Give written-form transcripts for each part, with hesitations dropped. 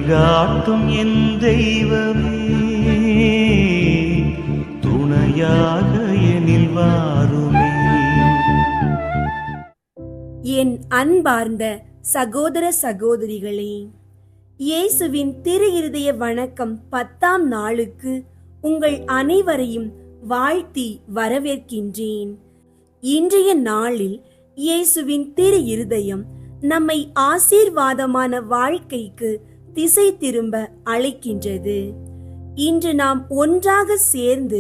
வழிகாட்டும் என் தெய்வமே, துணையாக எனில் வாருமே. என் அன்பார்ந்த சகோதர சகோதரிகளே, இயேசுவின் திரு இருதய வணக்கம் 10ஆம் நாளுக்கு உங்கள் அனைவரையும் வாழ்த்தி வரவேற்கின்றேன். இன்றைய நாளில் இயேசுவின் திரு இருதயம் நம்மை ஆசீர்வாதமான வாழ்க்கைக்கு திசை திரும்ப அழைக்கின்றது. இன்று நாம் ஒன்றாக சேர்ந்து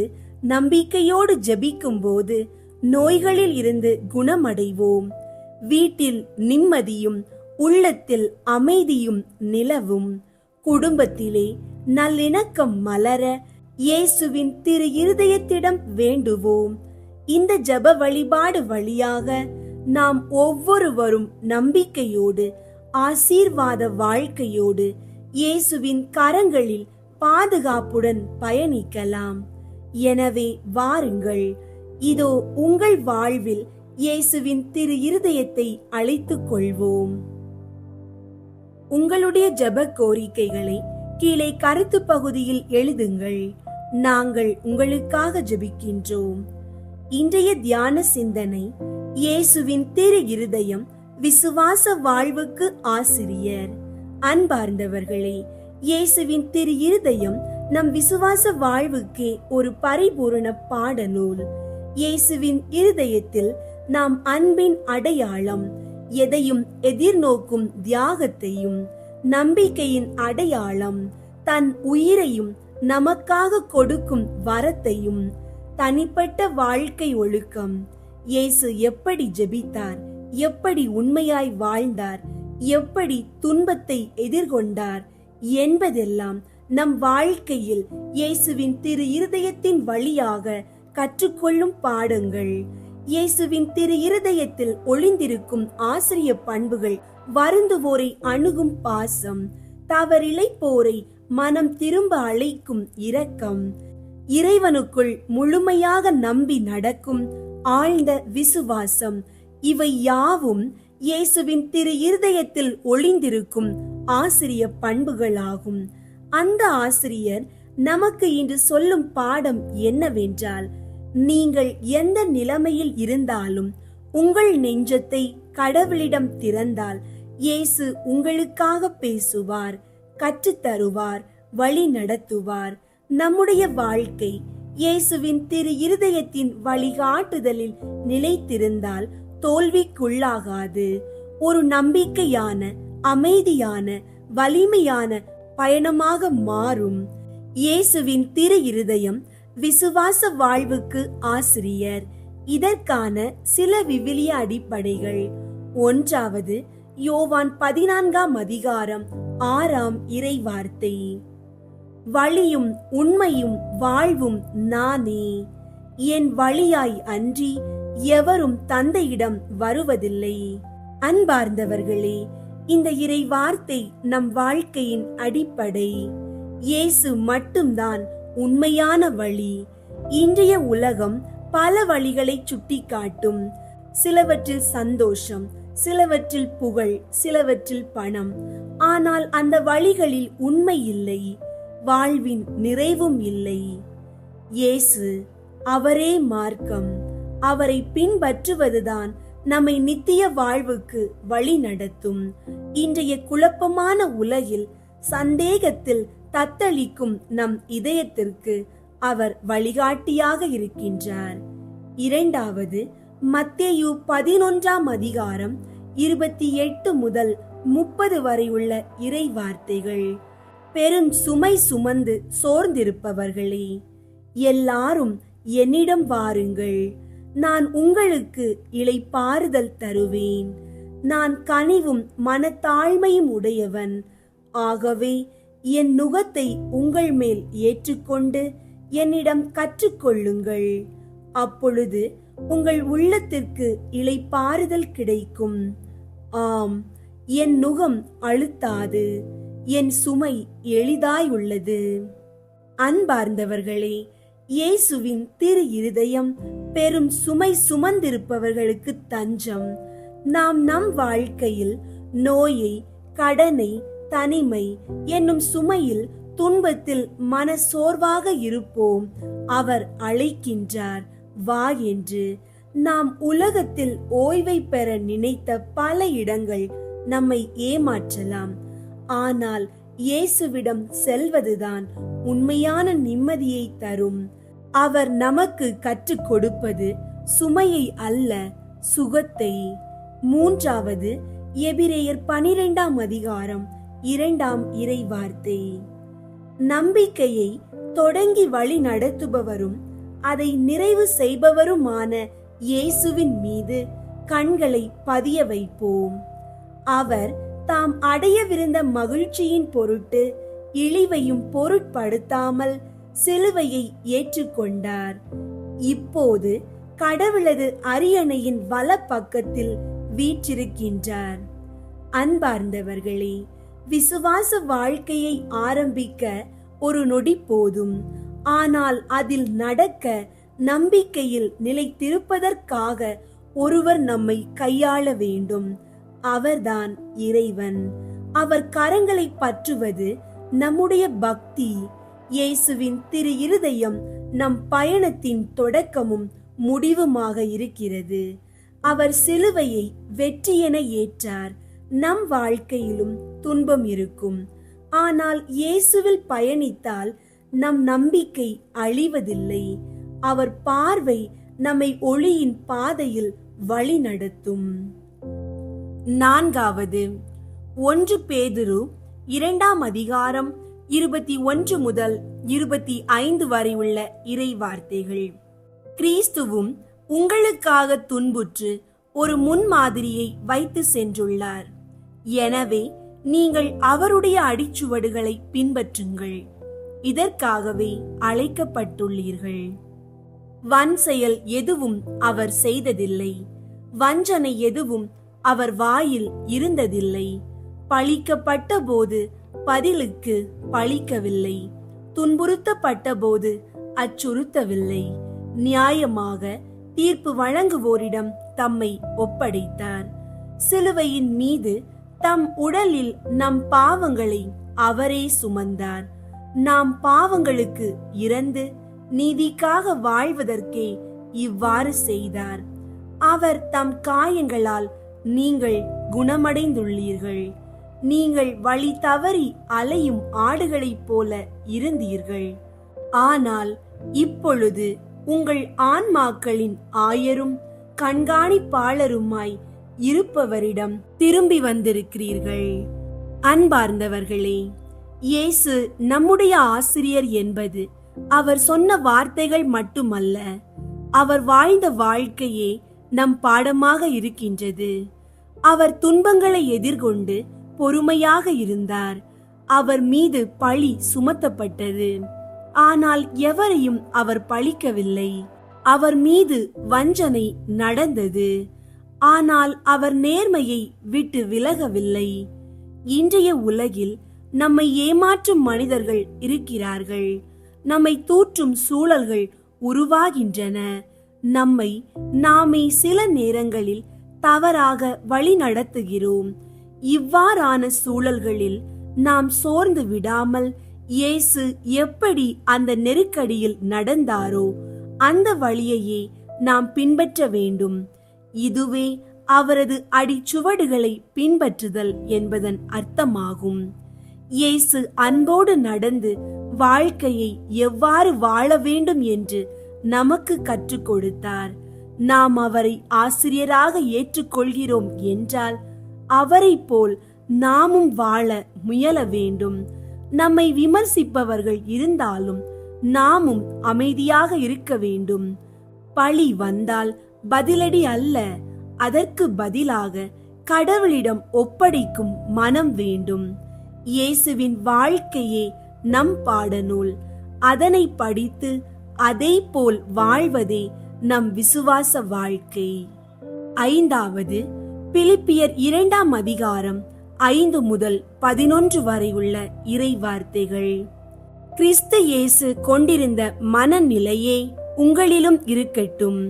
நம்பிக்கையோடு ஜெபிக்கும் போது நோய்களில் இருந்து குணமடைவோம். வீட்டில் நிம்மதியும் உள்ளத்தில் அமைதியும் நிலவும். குடும்பத்திலே நல்லிணக்கம் மலர இயேசுவின் திரு இருதயத்திடம் வேண்டுவோம். இந்த ஜெப வழிபாடு வழியாக நாம் ஒவ்வொருவரும் நம்பிக்கையோடு ஆசீர்வாத வாழ்க்கையோடு இயேசுவின் கரங்களில் பாதுகாப்புடன் பயணிக்கலாம். எனவே வாருங்கள், இதோ உங்கள் வாழ்வில் இயேசுவின் திரு இருதயத்தை அழைத்துக் கொள்வோம். உங்களுடைய ஜெப கோரிக்கைகளை கீழே கருத்து பகுதியில் எழுதுங்கள். நாங்கள் உங்களுக்காக ஜெபிக்கின்றோம். இன்றைய தியான சிந்தனை: இயேசுவின் திரு இருதயம் விசுவாச வாழ்வுக்கு ஆசிரியர். அன்பார்ந்தவர்களே, இயேசுவின் திரு இருதயம் நம் விசுவாச வாழ்வுக்கே ஒரு பரிபூரண பாடநூல். இயேசுவின் இருதயத்தில் நாம் அன்பின் அடையாளம், எதையும் எதிர்நோக்கும் தியாகத்தையும், நம்பிக்கையின் அடையாளம், தன் உயிரையும் நமக்காக கொடுக்கும் வரத்தையும், தனிப்பட்ட வாழ்க்கை ஒழுக்கம், இயேசு எப்படி ஜெபித்தார், எப்படி உண்மையாய் வாழ்ந்தார், எப்படி துன்பத்தை எதிர்கொண்டார் என்பதெல்லாம் நம் வாழ்க்கையில் இயேசுவின் திரு இருதயத்தின் வழியாக கற்றுக்கொள்ளும் பாடங்கள். இயேசுவின் திரு இருதயத்தில் ஒளிந்திருக்கும் ஆசிரிய பண்புகள்: வருந்துவோரை அணுகும் பாசம், தவறிழைப்போரை மனம் திரும்ப அழைக்கும் இரக்கம், இறைவனுக்குள் முழுமையாக நம்பி நடக்கும் ஆழ்ந்த விசுவாசம். இவை யாவும் இயேசுவின் திரு இருதயத்தில் ஒளிந்திருக்கும் ஆசிரிய பண்புகளாகும். அந்த ஆசிரியர் நமக்கு இன்று சொல்லும் பாடம் என்னவென்றால், நீங்கள் எந்த நிலைமையில் இருந்தாலும் உங்கள் நெஞ்சத்தை கடவுளிடம் திறந்தால் இயேசு உங்களுக்காக பேசுவார், கற்றுத்தருவார், வழி நடத்துவார். நம்முடைய வாழ்க்கை இயேசுவின் திரு இருதயத்தின் வழிகாட்டுதலில் நிலைத்திருந்தால் தோல்விக்குள்ளாகாது. ஒரு நம்பிக்கையான, அமைதியான, வலிமையான பயணமாக மாறும். இயேசுவின் திரு இருதயம் விசுவாச வாழ்வுக்கு ஆசிரியர். இதற்கான சில விவிலிய அடிப்படைகள்: 1வது, யோவான் 14ஆம் அதிகாரம் 6ஆம் இறைவார்த்தை: வழியும் உண்மையும் வாழ்வும் நானே, என் வழியாய் அன்றி எவரும் தந்தையிடம் வருவதில்லை. அன்பார்ந்தவர்களே, இந்த இறை வார்த்தை நம் வாழ்க்கையின் அடிப்படை. இயேசு மட்டும்தான் உண்மையான வழி. இன்றைய உலகம் பல வழிகளை சுட்டிக்காட்டும். சிலவற்றில் சந்தோஷம், சிலவற்றில் புகழ், சிலவற்றில் பணம். ஆனால் அந்த வழிகளில் உண்மை இல்லை, வாழ்வின் நிறைவும் இல்லை. இயேசு, அவரே மார்க்கம். அவரை பின்பற்றுவதுதான் நம்மை நித்திய வாழ்வுக்கு வழி நடத்தும். இன்றைய குழப்பமான உலகில் சந்தேகத்தில் தத்தளிக்கும் நம் இதயத்திற்கு அவர் வழிகாட்டியாக இருக்கின்றார். 2வது, மத்தேயு 11ஆம் அதிகாரம் 28 முதல் 30 வரை உள்ள இறை வார்த்தைகள்: பெரும் சுமை சுமந்து சோர்ந்திருப்பவர்களே, எல்லாரும் என்னிடம் வாருங்கள், நான் உங்களுக்கு இளைப்பாறுதல் தருவேன். நான் கனிவும் மனத்தாழ்மையும் உடையவன். ஆகவே என் நுகத்தை உங்கள் மேல் ஏற்றுக்கொண்டு என்னிடம் கற்றுக்கொள்ளுங்கள். அப்பொழுது உங்கள் உள்ளத்திற்கு இளைப்பாறுதல் கிடைக்கும். ஆம், என் நுகம் அழுத்தாது, என் சுமை எளிதாய் உள்ளது. அன்பார்ந்தவர்களே, இயேசுவின் திரு இருதயம் பெரும் சுமை சுமந்திருப்பவர்களுக்கு தஞ்சம். நாம் நம் வாழ்க்கையில் நோயை, கடனை, தனிமை என்னும் சுமையில் துன்பத்தில் மன சோர்வாக இருப்போம். அவர் அழைக்கின்றார், வா என்று. நாம் உலகத்தில் ஓய்வை பெற நினைத்த பல இடங்கள் நம்மை ஏமாற்றலாம். ஆனால் இயேசுவிடம் செல்வதுதான் உண்மையான நிம்மதியை தரும். அவர் நமக்கு கற்றுக் கொடுப்பது சுமையை அல்ல, சுகத்தை. மூன்றாவது, எபிரேயர் 12ஆம் அதிகாரம் 2ஆம் இறை வார்த்தை. நம்பிக்கையை தொடங்கி வழி நடத்துபவரும் அதை நிறைவு செய்பவருமான இயேசுவின் மீது கண்களை பதிய வைப்போம். அவர் தாம் அடையவிருந்த மகிழ்ச்சியின் பொருட்டு இழிவையும் பொருட்படுத்தாமல் சிலுவையை ஏற்றுக்கொண்டார். இப்போது கடவுளது அரியணையின் வலப்பக்கத்தில் வீற்றிருக்கின்றார். அன்பார்ந்தவர்களே, விசுவாச வாழ்க்கையை ஆரம்பிக்க ஒரு நொடி போதும். ஆனால் அதில் நடக்க, நம்பிக்கையில் நிலைத்திருப்பதற்காக ஒருவர் நம்மை கையாள வேண்டும். அவர்தான் இறைவன். அவர் கரங்களை பற்றுவது நம்முடைய பக்தி. இயேசுவின் திரு இருதயம் நம் பயணத்தின் தொடக்கமும் முடிவுமாக இருக்கிறது. அவர் சிலுவையை வெற்றி என ஏற்றார். நம் வாழ்க்கையிலும் துன்பம் இருக்கும். ஆனால் இயேசுவில் பயணித்தால் நம் நம்பிக்கை அழிவதில்லை. அவர் பார்வை நம்மை ஒளியின் பாதையில் வழி நடத்தும். நான்காவது, 1 பேதுரு 2ஆம் அதிகாரம் 21 முதல் 25 வரை உள்ள இறை வார்த்தைகள். கிறிஸ்துவும் உங்களுக்காக துன்புற்று ஒரு முன்மாதிரியை வைத்து சென்றுள்ளார். எனவே நீங்கள் அவருடைய அடிச்சுவடுகளை பின்பற்றுங்கள். இதற்காகவே அழைக்கப்பட்டுள்ளீர்கள். வன் செயல் எதுவும் அவர் செய்ததில்லை. வஞ்சனை எதுவும் அவர் வாயில் இருந்ததில்லை. பழிக்கப்பட்ட போது பதிலுக்கு பழிக்கவில்லை. துன்புறுத்தப்பட்ட போது அச்சுறுத்தவில்லை. நியாயமாக தீர்ப்பு வழங்குவோரிடம் தம்மை ஒப்படைத்தார். சிலுவையின் மீது தம் உடலில் நம் பாவங்களை அவரே சுமந்தார். நாம் பாவங்களுக்கு இறந்து நீதிக்காக வாழ்வதற்கே இவ்வாறு செய்தார். அவர் தம் காயங்களால் நீங்கள் குணமடைந்துள்ளீர்கள். நீங்கள் வழி தவறி அலையும் ஆடுகளைப் போல இருந்தீர்கள். ஆனால் இப்பொழுது உங்கள் ஆன்மாக்களின் ஆயரும் கண்காணிப்பாளருமாய் இருப்பவரிடம் திரும்பி வந்திருக்கிறீர்கள். அன்பார்ந்தவர்களே, இயேசு நம்முடைய ஆசிரியர் என்பது அவர் சொன்ன வார்த்தைகள் மட்டுமல்ல, அவர் வாழ்ந்த வாழ்க்கையே நம் பாடமாக இருக்கின்றது. அவர் துன்பங்களை எதிர்கொண்டு பொறுமையாக இருந்தார். அவர் மீது பழி சுமத்தப்பட்டது. ஆனால் எவரையும் அவர் பழிக்கவில்லை. அவர் மீது வஞ்சனை நடந்தது. ஆனால் அவர் நேர்மையை விட்டு விலகவில்லை. இன்றைய உலகில் நம்மை ஏமாற்றும் மனிதர்கள் இருக்கிறார்கள். நம்மை தூற்றும் சூழல்கள் உருவாகின்றன. நம்மை நாமே சில நேரங்களில் தவறாக வழி நடத்துகிறோம். இவ்வாறான சூழல்களில் நாம் சோர்ந்து விடாமல், இயேசு எப்படி அந்த நெருக்கடியில் நடந்தாரோ அந்த வழியையே நாம் பின்பற்ற வேண்டும். இதுவே அவரது அடிச்சுவடுகளை பின்பற்றுதல் என்பதன் அர்த்தமாகும். இயேசு அன்போடு நடந்து வாழ்க்கையை எவ்வாறு வாழ வேண்டும் என்று நமக்கு கற்றுக் கொடுத்தார். நாம் அவரை ஆசிரியராக ஏற்றுக்கொள்கிறோம் என்றால் அவரை போல் நாமும் வாழ முயல வேண்டும். நம்மை விமர்சிப்பவர்கள் இருந்தாலும் நாமும் அமைதியாக இருக்க வேண்டும். பழி வந்தால் பதிலடி அல்ல, அதற்கு பதிலாக கடவுளிடம் ஒப்படைக்கும் மனம் வேண்டும். இயேசுவின் வாழ்க்கையே நம் பாடநூல். அதனை படித்து அதை போல் வாழ்வதே நம் விசுவாச வாழ்க்கை. ஐந்தாவது, பிலிப்பியர் 2ஆம் அதிகாரம் 5 முதல் 11 வரை உள்ள இறை வார்த்தைகள். கிறிஸ்து இயேசு கொண்டிருந்த மனநிலையே உங்களிலும் இருக்கட்டும்.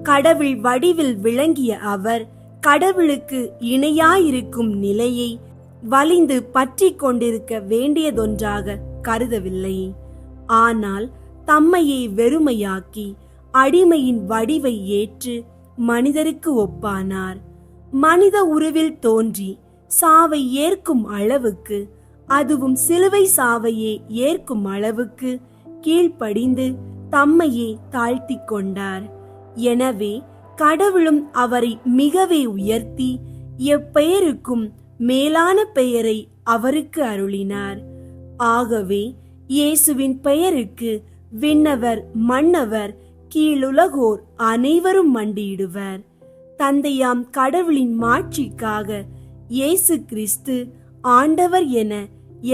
கடவுள் வடிவில் விளங்கிய அவர் கடவுளுக்கு இணையாயிருக்கும் நிலையை வலிந்து பற்றி கொண்டிருக்க வேண்டியதொன்றாக கருதவில்லை. ஆனால் தம்மையே வெறுமையாக்கி அடிமையின் வடிவை ஏற்று மனிதருக்கு ஒப்பானார். மனித உருவில் தோன்றி சாவை ஏற்கும் அளவுக்கு, அதுவும் சிலுவை சாவையே ஏற்கும் அளவுக்கு கீழ்ப்படிந்து தம்மையே தாழ்த்தி கொண்டார். எனவே கடவுளும் அவரை மிகவே உயர்த்தி எப்பெயருக்கும் மேலான பெயரை அவருக்கு அருளினார். ஆகவே இயேசுவின் பெயருக்கு விண்ணவர் மன்னவர் கீழுலகோர் அனைவரும் மண்டியிடுவர். தந்தையாம் கடவுளின் மாட்சிக்காக இயேசு கிறிஸ்து ஆண்டவர் என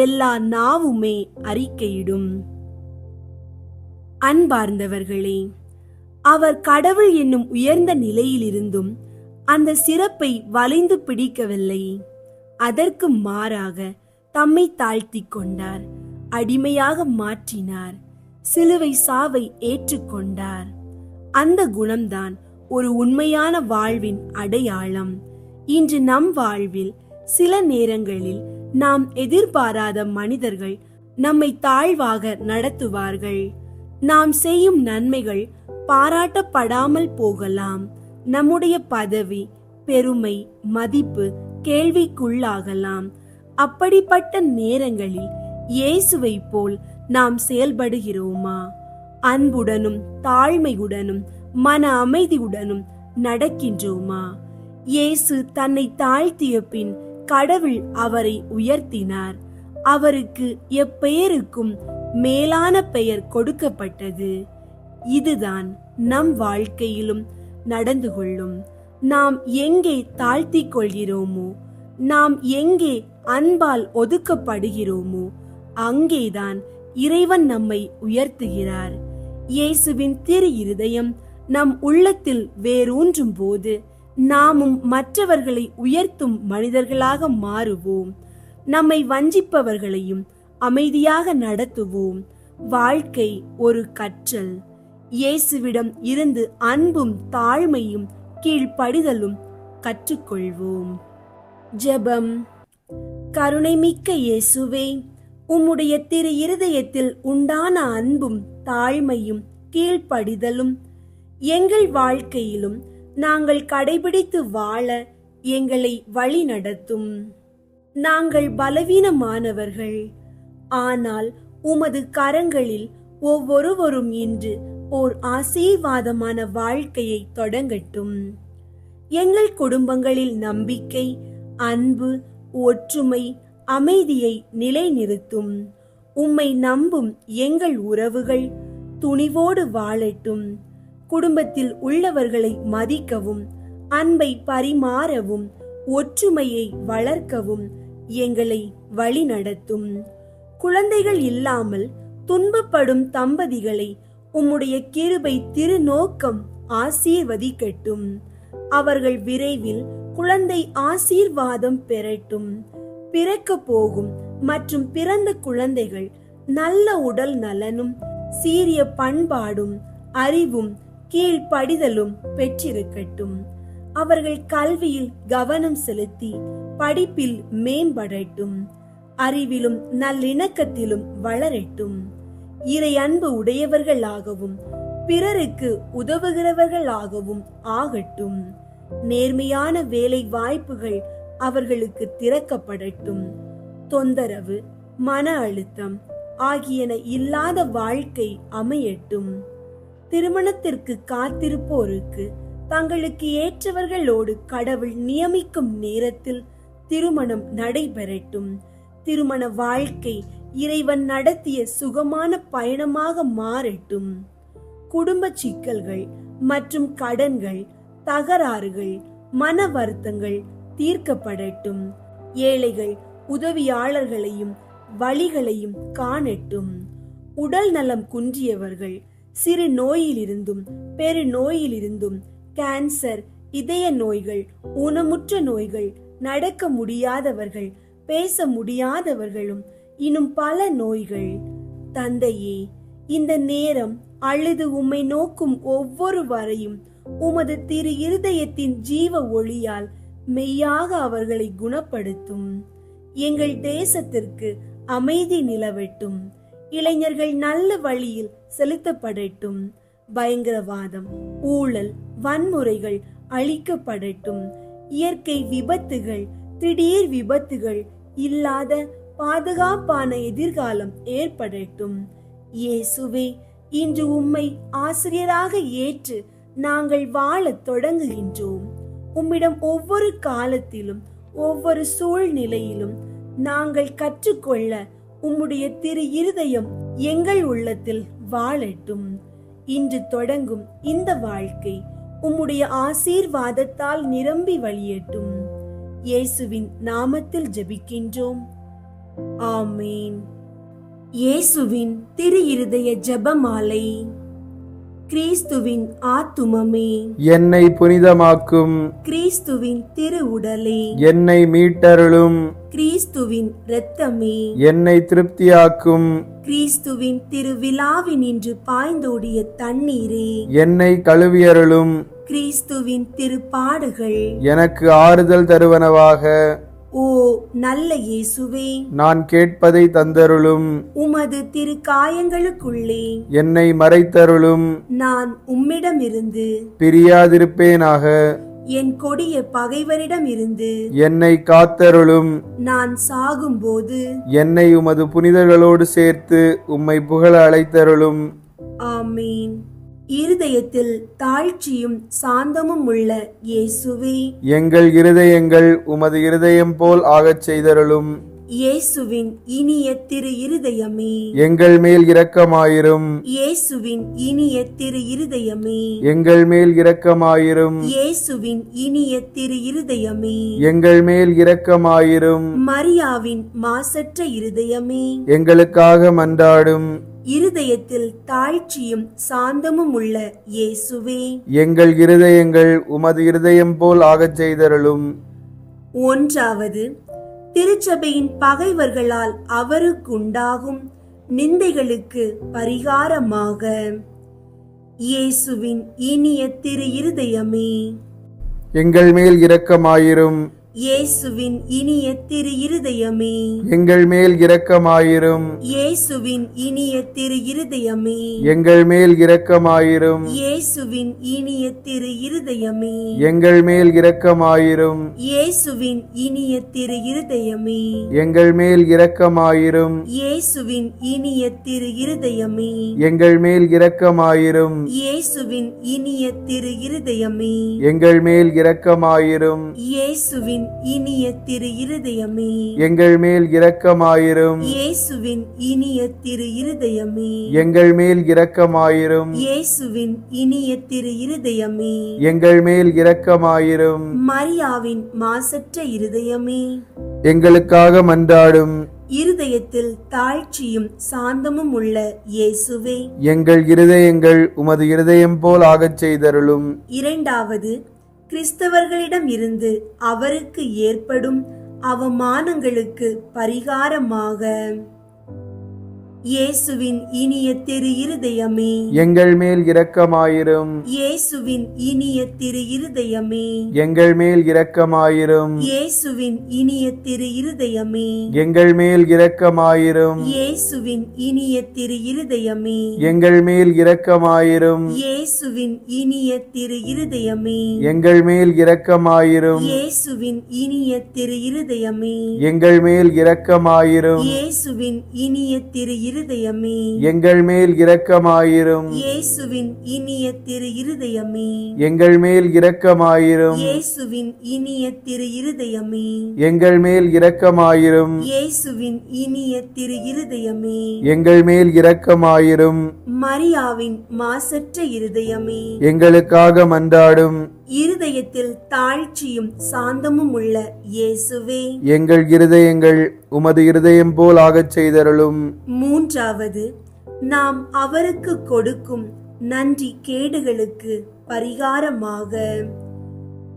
எல்லா நாவுமே அறிக்கையிடும். அன்பார்ந்தவர்களே, அவர் கடவுள் என்னும் உயர்ந்த நிலையிலிருந்தும் அந்த சிறப்பை வளைந்து பிடிக்கவில்லை. அதற்கு மாறாக தம்மை தாழ்த்தி கொண்டார், அடிமையாக மாற்றினார், சிலுவை சாவை ஏற்றுக்கொண்டார். அந்த குணம்தான் ஒரு உண்மையான வாழ்வின் அடையாளம். இன்று நம் வாழ்வில் சில நேரங்களில் நாம் எதிர்பாராத மனிதர்கள் நம்மை தாழ்வாக நடத்துவார்கள். நாம் செய்யும் நன்மைகள் பாராட்டப்படாமல் போகலாம். நம்முடைய பதவி, பெருமை, மதிப்பு கேள்விக்குள்ளாகலாம். அப்படிப்பட்ட நேரங்களில் இயேசுவை போல் நாம் செயல்படுகிறோமா? அன்புடனும் தாழ்மையுடனும் மன அமைதியுடனும் நடக்கின்றோமா? இயேசு தன்னை தாழ்த்திய பின் கடவுள் அவரை உயர்த்தினார். அவருக்கு எப்பெயருக்கும் மேலான பெயர் கொடுக்கப்பட்டது. இதுதான் நம் வாழ்க்கையிலும் நடந்து கொள்ளும். நாம் எங்கே தாழ்த்தி கொள்கிறோமோ, நாம் எங்கே அன்பால் ஒதுக்கப்படுகிறோமோ, அங்கேதான் இறைவன் நம்மை உயர்த்துகிறார். இயேசுவின் திரு இருதயம் நம் உள்ளத்தில் வேரூன்றும் போது நாமும் மற்றவர்களை உயர்த்தும் மனிதர்களாக மாறுவோம். நம்மை வஞ்சிப்பவர்களையும் அமைதியாக நடத்துவோம். வாழ்க்கை ஒரு கற்றல். இயேசுவிடம் இருந்து அன்பும் தாழ்மையும் கீழ்ப்படிதலும் கற்றுக்கொள்வோம். ஜெபம். கருணைமிக்க இயேசுவே, உம்முடைய திரு இருதயத்தில் உண்டான அன்பும் தாழ்மையும் கீழ்ப்படிதலும் எங்கள் வாழ்க்கையிலும் நாங்கள் கடைபிடித்து வாழ எங்களை வழி நடத்தும். நாங்கள் பலவீனமானவர்கள், ஆனால் உமது கரங்களில் ஒவ்வொருவரும் இன்று ஓர் ஆசீர்வாதமான வாழ்க்கையை தொடங்கட்டும். எங்கள் குடும்பங்களில் நம்பிக்கை, அன்பு, ஒற்றுமை, அமைதியை நிலைநிறுத்தும். உம்மை நம்பும் எங்கள் உறவுகள் துணிவோடு வாழட்டும். குடும்பத்தில் உள்ளவர்களை மதிக்கவும், அன்பை பரிமாறவும், ஒற்றுமையை வளர்க்கவும் எங்களை வழி நடத்தும். குழந்தைகள் இல்லாமல் துன்பப்படும் தம்பதிகளை உம்முடைய கிருபை திருநோக்கம் ஆசீர்வதிக்கட்டும். அவர்கள் விரைவில் குழந்தை ஆசீர்வாதம் பெறட்டும். பிறக்க போகும் மற்றும் பிறந்த குழந்தைகள் நல்ல உடல் நலனும் சீரிய பண்பாடும் அறிவும் கீழ்ப்படிதலும் பெற்றிருக்கட்டும். அவர்கள் கல்வியில் கவனம் செலுத்தி படிப்பில் மேம்படட்டும். அறிவிலும் நல்லிணக்கத்திலும் வளரட்டும். இறை அன்பு உடையவர்களாகவும் பிறருக்கு உதவுகிறவர்களாகவும் ஆகட்டும். நேர்மையான வேலை வாய்ப்புகள் அவர்களுக்கு திறக்கப்படட்டும். தொந்தரவு, மன அழுத்தம் ஆகியன இல்லாத வாழ்க்கை அமையட்டும். திருமணத்திற்கு காத்திருப்போருக்கு தங்களுக்கு ஏற்றவர்களோடு கடவுள் நியமிக்கும் நேரத்தில் திருமணம் நடைபெறட்டும். திருமண வாழ்க்கை இறைவன் நடத்திய சுகமான பயணமாக மாறட்டும். குடும்ப சிக்கல்கள் மற்றும் கடன்கள், தகராறுகள், மன வருத்தங்கள் தீர்க்கப்படட்டும். ஏழைகள் உதவியாளர்களையும் வழிகளையும் காணட்டும். உடல் நலம் குன்றியவர்கள் சிறு நோயிலிருந்தும் பெரு நோயிலிருந்தும், கேன்சர், இதய நோய்கள், ஊனமுற்ற நோய்கள், நடக்க முடியாதவர்கள், பேச முடியாதவர்களும் இன்னும் பல நோய்கள். தந்தையே, இந்த நேரம் அழுது உம்மை நோக்கும் ஒவ்வொருவரையும் உமது திரு இருதயத்தின் ஜீவ ஒளியால் மெய்யாக அவர்களை குணப்படுத்தும். எங்கள் தேசத்திற்கு அமைதி நிலவட்டும். இளைஞர்கள் நல்ல வழியில் செலுத்தப்படட்டும். பயங்கரவாதம், ஊழல், வன்முறைகள் அழிக்கப்படட்டும். இயற்கை விபத்துகள், திடீர் விபத்துகள் இல்லாத பாதுகாப்பான எதிர்காலம் ஏற்படட்டும். இயேசுவே, இன்று உம்மை ஆசிரியராக ஏற்று நாங்கள் வாழத் தொடங்குகின்றோம். உம்மிடம் ஒவ்வொரு காலத்திலும் ஒவ்வொரு சூழ்நிலையிலும் நாங்கள் கற்றுக்கொள்ள உம்முடைய திரு இருதயம் எங்கள் உள்ளத்தில் வாழட்டும். இன்று தொடங்கும் இந்த வாழ்க்கை உம்முடைய ஆசீர்வாதத்தால் நிரம்பி வழியட்டும். இயேசுவின் நாமத்தில் ஜெபிக்கின்றோம். ஆமேன். இயேசுவின் திரு இருதய ஜெபமாலை. கிறிஸ்துவின் ஆத்துமமே, என்னை புனிதமாக்கும். கிறிஸ்துவின் திரு உடலே, என்னை மீட்டருளும். கிறிஸ்துவின் இரத்தமே, என்னை திருப்தியாக்கும். கிறிஸ்துவின் திருவிழாவினின்று பாய்ந்தோடிய தண்ணீரே, என்னை கழுவியருளும். கிறிஸ்துவின் திருப்பாடுகள் எனக்கு ஆறுதல் தருவனவாக. ஓ நல்ல இயேசுவே, நான் கேட்பதை தந்தருளும். உமது திரு காயங்களுக்குள்ளே என்னை மறைத்தருளும். நான் உம்மிடமிருந்து பிரியாதிருப்பேனாக. என் கொடிய பகைவரிடமிருந்து என்னை காத்தருளும். நான் சாகும்போது என்னை உமது புனிதர்களோடு சேர்த்து உம்மை புகழ அழைத்தருளும். ஆமீன். இருதயத்தில் தாழ்ச்சியும் சாந்தமும் உள்ள இயேசுவே, எங்கள் இருதயங்கள் உமது இருதயம் போல் ஆகச் செய்தருளும். இயேசுவின் இனிய திரு இருதயமே, எங்கள் மேல் இரக்கமாயிரும். இயேசுவின் இனிய திரு இருதயமே, எங்கள் மேல் இரக்கமாயிரும். இயேசுவின் இனிய திரு இருதயமே, எங்கள் மேல் இரக்கமாயிரும். மரியாவின் மாசற்ற இருதயமே, எங்களுக்காக மன்றாடும். இருதயத்தில் தாழ்ச்சியும் சாந்தமும் உள்ள இயேசுவே, எங்கள் இருதயங்கள் உமது இருதயம் போல் ஆகச் செய்தருளும். ஒன்றாவது, திருச்சபையின் பகைவர்களால் அவருக்குண்டாகும் நிந்தைகளுக்கு பரிகாரமாக. இயேசுவின் இனிய திரு இருதயமே, எங்கள் மேல் இரக்கமாயிரும். இயேசுவின் இனிய திரு இருதயமே, எங்கள் மேல் இரக்கமாயிரும். இயேசுவின் இனிய திரு இருதயமே, எங்கள் மேல் இரக்கமாயிரும். இயேசுவின் இனிய திரு இருதயமே, எங்கள் மேல் இரக்கமாயிரும். இயேசுவின் இனிய திரு இருதயமே, எங்கள் மேல் இரக்கமாயிரும். இயேசுவின் இனிய திரு இருதயமே, எங்கள் மேல் இரக்கமாயிரும். இயேசுவின் இனிய திரு இருதயமே, எங்கள் மேல் இரக்கமாயிரும். இயேசுவின் இனிய திரு இருதயமே, எங்கள் மேல் இரக்கமாயிரும். இயேசுவின் இனிய திரு இருதயமே, எங்கள் மேல் இரக்கமாயிரும். இயேசுவின் இனிய திரு இருதயமே, எங்கள் மேல் இரக்கமாயிரும். மரியாவின் மாசற்ற இருதயமே, எங்களுக்காக மன்றாடும். இருதயத்தில் தாழ்ச்சியும் சாந்தமும் உள்ள இயேசுவே, எங்கள் இருதயங்கள் உமது இருதயம் போல் ஆகச் செய்தருளும். இரண்டாவது, கிறிஸ்தவர்களிடம் இருந்து அவருக்கு ஏற்படும் அவமானங்களுக்கு பரிகாரமாக. இயேசுவின் இனிய திரு இருதயமே, எங்கள் மேல் இரக்கமாயிரும். இயேசுவின் இனிய திரு இருதயமே, எங்கள் மேல் இரக்கமாயிரும். இயேசுவின் இனிய திரு இருதயமே, எங்கள் மேல் இரக்கமாயிரும். இயேசுவின் இனிய திரு இருதயமே, எங்கள் மேல் இரக்கமாயிரும். இயேசுவின் இனிய திரு இருதயமே, எங்கள் மேல் இரக்கமாயிரும். இயேசுவின் இனிய திரு இருதயமே, எங்கள் மேல் இரக்கமாயிரும். இயேசுவின் இனிய திரு இருதயமே, எங்கள் மேல் இரக்கமாயிரும். இயேசுவின் இனிய திரு இருதயமே, எங்கள் மேல் இரக்கமாயிரும். இயேசுவின் இனிய திரு இருதயமே, எங்கள் மேல் இரக்கமாயிரும். இயேசுவின் இனிய திரு இருதயமே, எங்கள் மேல் இரக்கமாயிரும். மரியாவின் மாசற்ற இருதயமே, எங்களுக்காக மன்றாடும். இருதயத்தில் தாழ்ச்சியும் சாந்தமும் உள்ள இயேசுவே, எங்கள் இருதயங்கள் உமது இருதயம் போல் ஆகச் செய்தருளும். மூன்றாவது, நாம் அவருக்கு கொடுக்கும் நன்றி கேடுகளுக்கு பரிகாரமாக.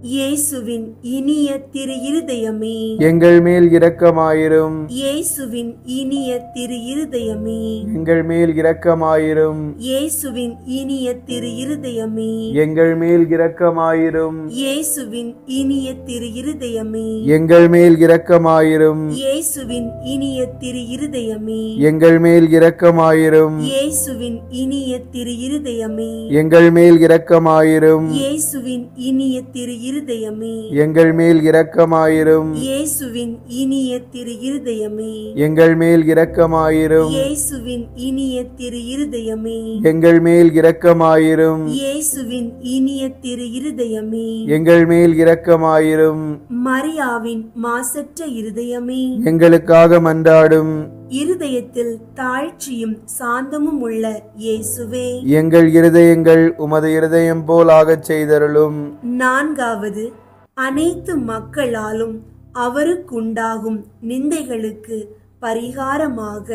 இயேசுவின் இனிய திரு இருதயமே, எங்கள் மேல் இரக்கமாயிரும். இயேசுவின் இனிய திரு இருதயமே, எங்கள் மேல் இரக்கமாயிரும். இயேசுவின் இனிய திரு இருதயமே, எங்கள் மேல் இரக்கமாயிரும். இயேசுவின் இனிய திரு இருதயமே, எங்கள் மேல் இரக்கமாயிரும். இயேசுவின் இனிய திரு இருதயமே, எங்கள் மேல் இரக்கமாயிரும். இயேசுவின் இனிய திரு இருதயமே, எங்கள் மேல் இரக்கமாயிரும். இயேசுவின் இனிய திரு இருதயமே, எங்கள் மேல் இரக்கமாயிரும். இயேசுவின் இனிய திரு இருதயமே, எங்கள் மேல் இரக்கமாயிரும். இயேசுவின் இனிய திரு இருதயமே, எங்கள் மேல் இரக்கமாயிரும். இயேசுவின் இனிய திரு இருதயமே, எங்கள் மேல் இரக்கமாயிரும். மரியாவின் மாசற்ற இருதயமே, எங்களுக்காக மன்றாடும். இருதயத்தில் தாழ்ச்சியும் சாந்தமும் உள்ள இயேசுவே, எங்கள் இருதயங்கள் உமது இருதயம் போல் ஆகச் செய்தருளும். நான்காவது, அனைத்து மக்களாலும் அவருக்குண்டாகும் நிந்தைகளுக்கு பரிகாரமாக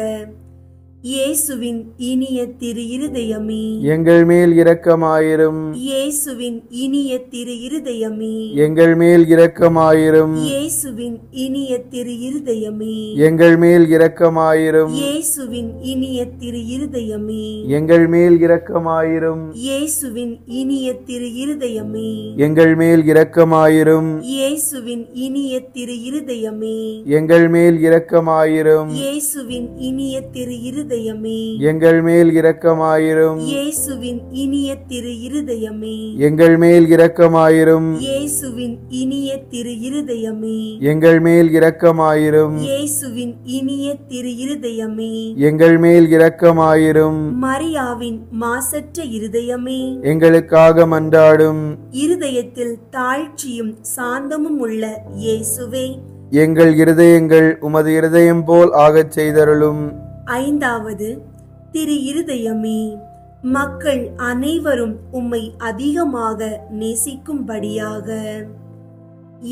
இயேசுவின் இனிய திரு இருதயமே, எங்கள் மேல் இரக்கமாயிரும். இயேசுவின் இனிய திரு இருதயமே, எங்கள் மேல் இரக்கமாயிரும். இயேசுவின் இனிய திரு இருதயமே, எங்கள் மேல் இரக்கமாயிரும். இயேசுவின் இனிய திரு இருதயமே, எங்கள் மேல் இரக்கமாயிரும். இயேசுவின் இனிய திரு இருதயமே, எங்கள் மேல் இரக்கமாயிரும். இயேசுவின் இனிய திரு இருதயமே, எங்கள் மேல் இரக்கமாயிரும். இயேசுவின் இனிய திரு இருதயமே, எங்கள் மேல் இரக்கமாயிரும். இயேசுவின் இனிய திரு இருதயமே, எங்கள் மேல் இரக்கமாயிரும். இயேசுவின் இனிய திரு இருதயமே, எங்கள் மேல் இரக்கமாயிரும். இயேசுவின் இனிய திரு இருதயமே, எங்கள் மேல் இரக்கமாயிரும். மரியாவின் மாசற்ற இருதயமே, எங்களுக்காக மன்றாடும். இருதயத்தில் தாழ்ச்சியும் சாந்தமும் உள்ள இயேசுவே, எங்கள் இருதயங்கள் உமது இருதயம் போல் ஆகச் செய்தருளும். ஐந்தாவது, திரு இருதயமே, மக்கள் அனைவரும் உம்மை அதிகமாக நேசிக்கும்படியாக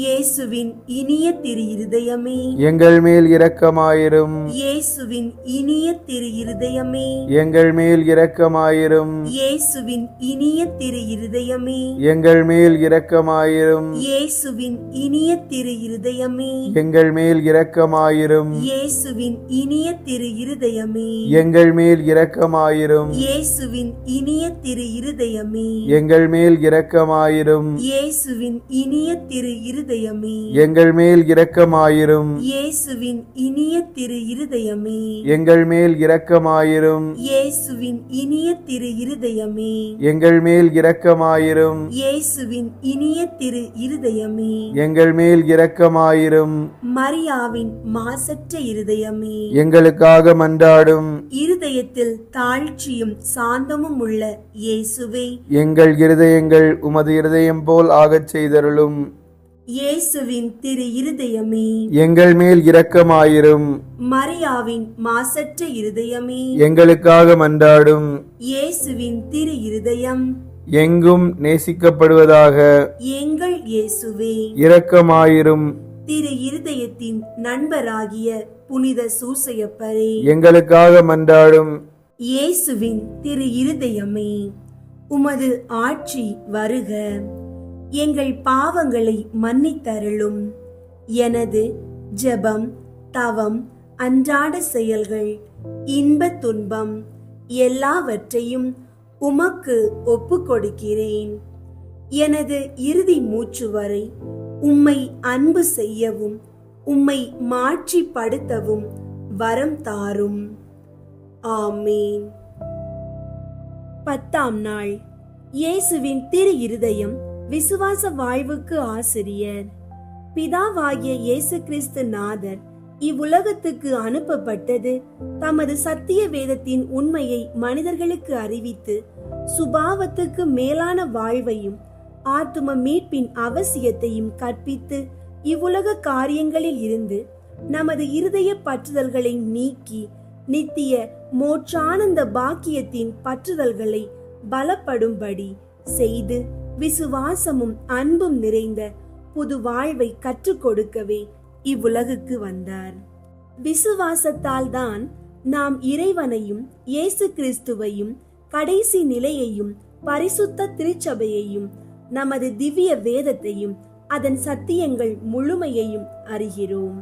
இயேசுவின் இனிய திரு இருதயமே, எங்கள் மேல் இரக்கமாயிரும். இயேசுவின் இனிய திரு இருதயமே, எங்கள் மேல் இரக்கமாயிரும். இயேசுவின் இனிய திரு இருதயமே, எங்கள் மேல் இரக்கமாயிரும். இயேசுவின் இனிய திரு இருதயமே, எங்கள் மேல் இரக்கமாயிரும். இயேசுவின் இனிய திரு இருதயமே, எங்கள் மேல் இரக்கமாயிரும். இயேசுவின் இனிய திரு இருதயமே, எங்கள் மேல் இரக்கமாயிரும். இயேசுவின் இனிய திரு இருதயமே, எங்கள் மேல் இரக்கமாயிரும். இயேசுவின் இனிய திரு இருதயமே, எங்கள் மேல் இரக்கமாயிரும். இயேசுவின் இனிய திரு இருதயமே, எங்கள் மேல் இரக்கமாயிரும். இயேசுவின் இனிய திரு இருதயமே, எங்கள் மேல் இரக்கமாயிரும். மரியாவின் மாசற்ற இருதயமே, எங்களுக்காக மன்றாடும். இருதயத்தில் தாழ்ச்சியும் சாந்தமும் உள்ள இயேசுவே, எங்கள் இருதயங்கள் உமது இருதயம் போல் ஆகச் செய்தருளும். இயேசுவின் திரு இருதயமே, எங்கள் மேல் இரக்கமாயிரும். மரியாவின் மாசற்ற இருதயமே, எங்களுக்காக மன்றாடும். இயேசுவின் திரு இருதயம் எங்கும் நேசிக்கப்படுவதாக. எங்கள் இயேசுவே, இரக்கமாயிரும். திரு இருதயத்தின் நண்பராகிய புனித சூசையப்பரே, எங்களுக்காக மன்றாடும். இயேசுவின் திரு இருதயமே, உமது ஆட்சி வருக, எங்கள் பாவங்களை மன்னித்தருளும். எனது ஜெபம், தவம், அன்றாட செயல்கள், இன்ப துன்பம் எல்லாவற்றையும் உமக்கு ஒப்புக் கொடுக்கிறேன். எனது இறுதி மூச்சு வரை உம்மை அன்பு செய்யவும் உம்மை மாட்சிப்படுத்தவும் வரம் தாரும். ஆமேன். 10ஆம் நாள். இயேசுவின் திரு இருதயம் விசுவாச வாழ்வுக்கு ஆசிரியர். பிதாவாகிய இயேசு கிறிஸ்து நாதர் இவ்வுலகத்துக்கு அனுப்பப்பட்டது தமது சத்திய வேதத்தின் உண்மையை மனிதர்களுக்கு அறிவித்து சுபாவத்துக்கு மேலான வாழ்வையும் ஆத்தும மீட்பின் அவசியத்தையும் கற்பித்து இவ்வுலக காரியங்களில் இருந்து நமது இருதய பற்றுதல்களை நீக்கி நித்திய மோட்சானந்த பாக்கியத்தின் பற்றுதல்களை பலப்படும்படி செய்து விசுவாசமும் அன்பும் நிறைந்த புது வாழ்வை கற்றுக் கொடுக்கவே இவ்வுலகுக்கு வந்தார். விசுவாசத்தால் தான் நாம் இறைவனையும் இயேசு கிறிஸ்துவையும் கடைசி நிலையையும் பரிசுத்த திருச்சபையையும் நமது திவ்ய வேதத்தையும் அதன் சத்தியங்கள் முழுமையையும் அறிகிறோம்.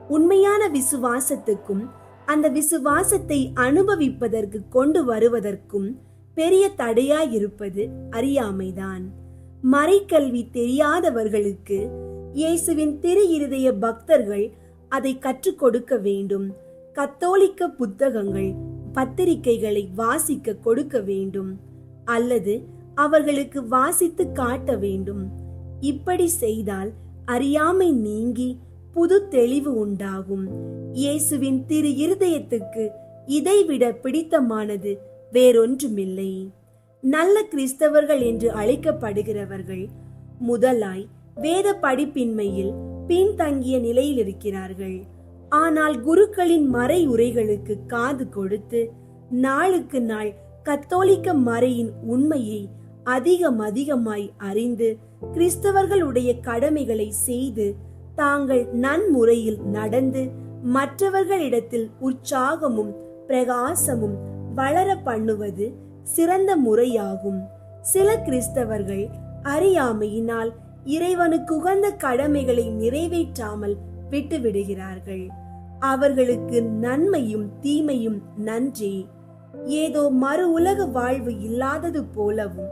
உண்மையான விசுவாசத்துக்கும் அந்த விசுவாசத்தை அனுபவிப்பதற்கு கொண்டு வருவதற்கும் பெரிய தடையாயிருப்பது அறியாமைதான். மறைக்கல்வி தெரியாதவர்களுக்கு இயேசுவின் திரு இருதய பக்தர்கள் அதை கற்றுக் கொடுக்க வேண்டும். கத்தோலிக்க புத்தகங்கள், பத்திரிகைகளை வாசிக்க கொடுக்க வேண்டும், அல்லது அவர்களுக்கு வாசித்து காட்ட வேண்டும். இப்படி செய்தால் அறியாமை நீங்கி புது தெளிவு உண்டாகும். இயேசுவின் திரு இருதயத்துக்கு இதைவிட பிடித்தமானது வேறொன்றுமில்லை. நல்ல கிறிஸ்தவர்கள் என்று அழைக்கப்படுகிறவர்கள் முதலாய் வேத படிப்பின்மையில் பின்தங்கிய நிலையில் இருக்கிறார்கள். ஆனால் குருக்களின் மறை உரைகளுக்கு காது கொடுத்து நாளுக்கு நாள் கத்தோலிக்க மறையின் உண்மையை அதிகமாய் அறிந்து கிறிஸ்தவர்களுடைய கடமைகளை செய்து தாங்கள் நன்முறையில் நடந்து மற்றவர்களிடத்தில் உற்சாகமும் பிரகாசமும் வளர பண்ணுவது சிறந்த முறையாகும். சில கிறிஸ்தவர்கள் அறியாமையினால் இறைவனுக்கு உகந்த கடமைகளை நிறைவேற்றாமல் விட்டுவிடுகிறார்கள். அவர்களுக்கு நன்மையும் தீமையும் நன்றே. ஏதோ மறு உலக வாழ்வு இல்லாதது போலவும்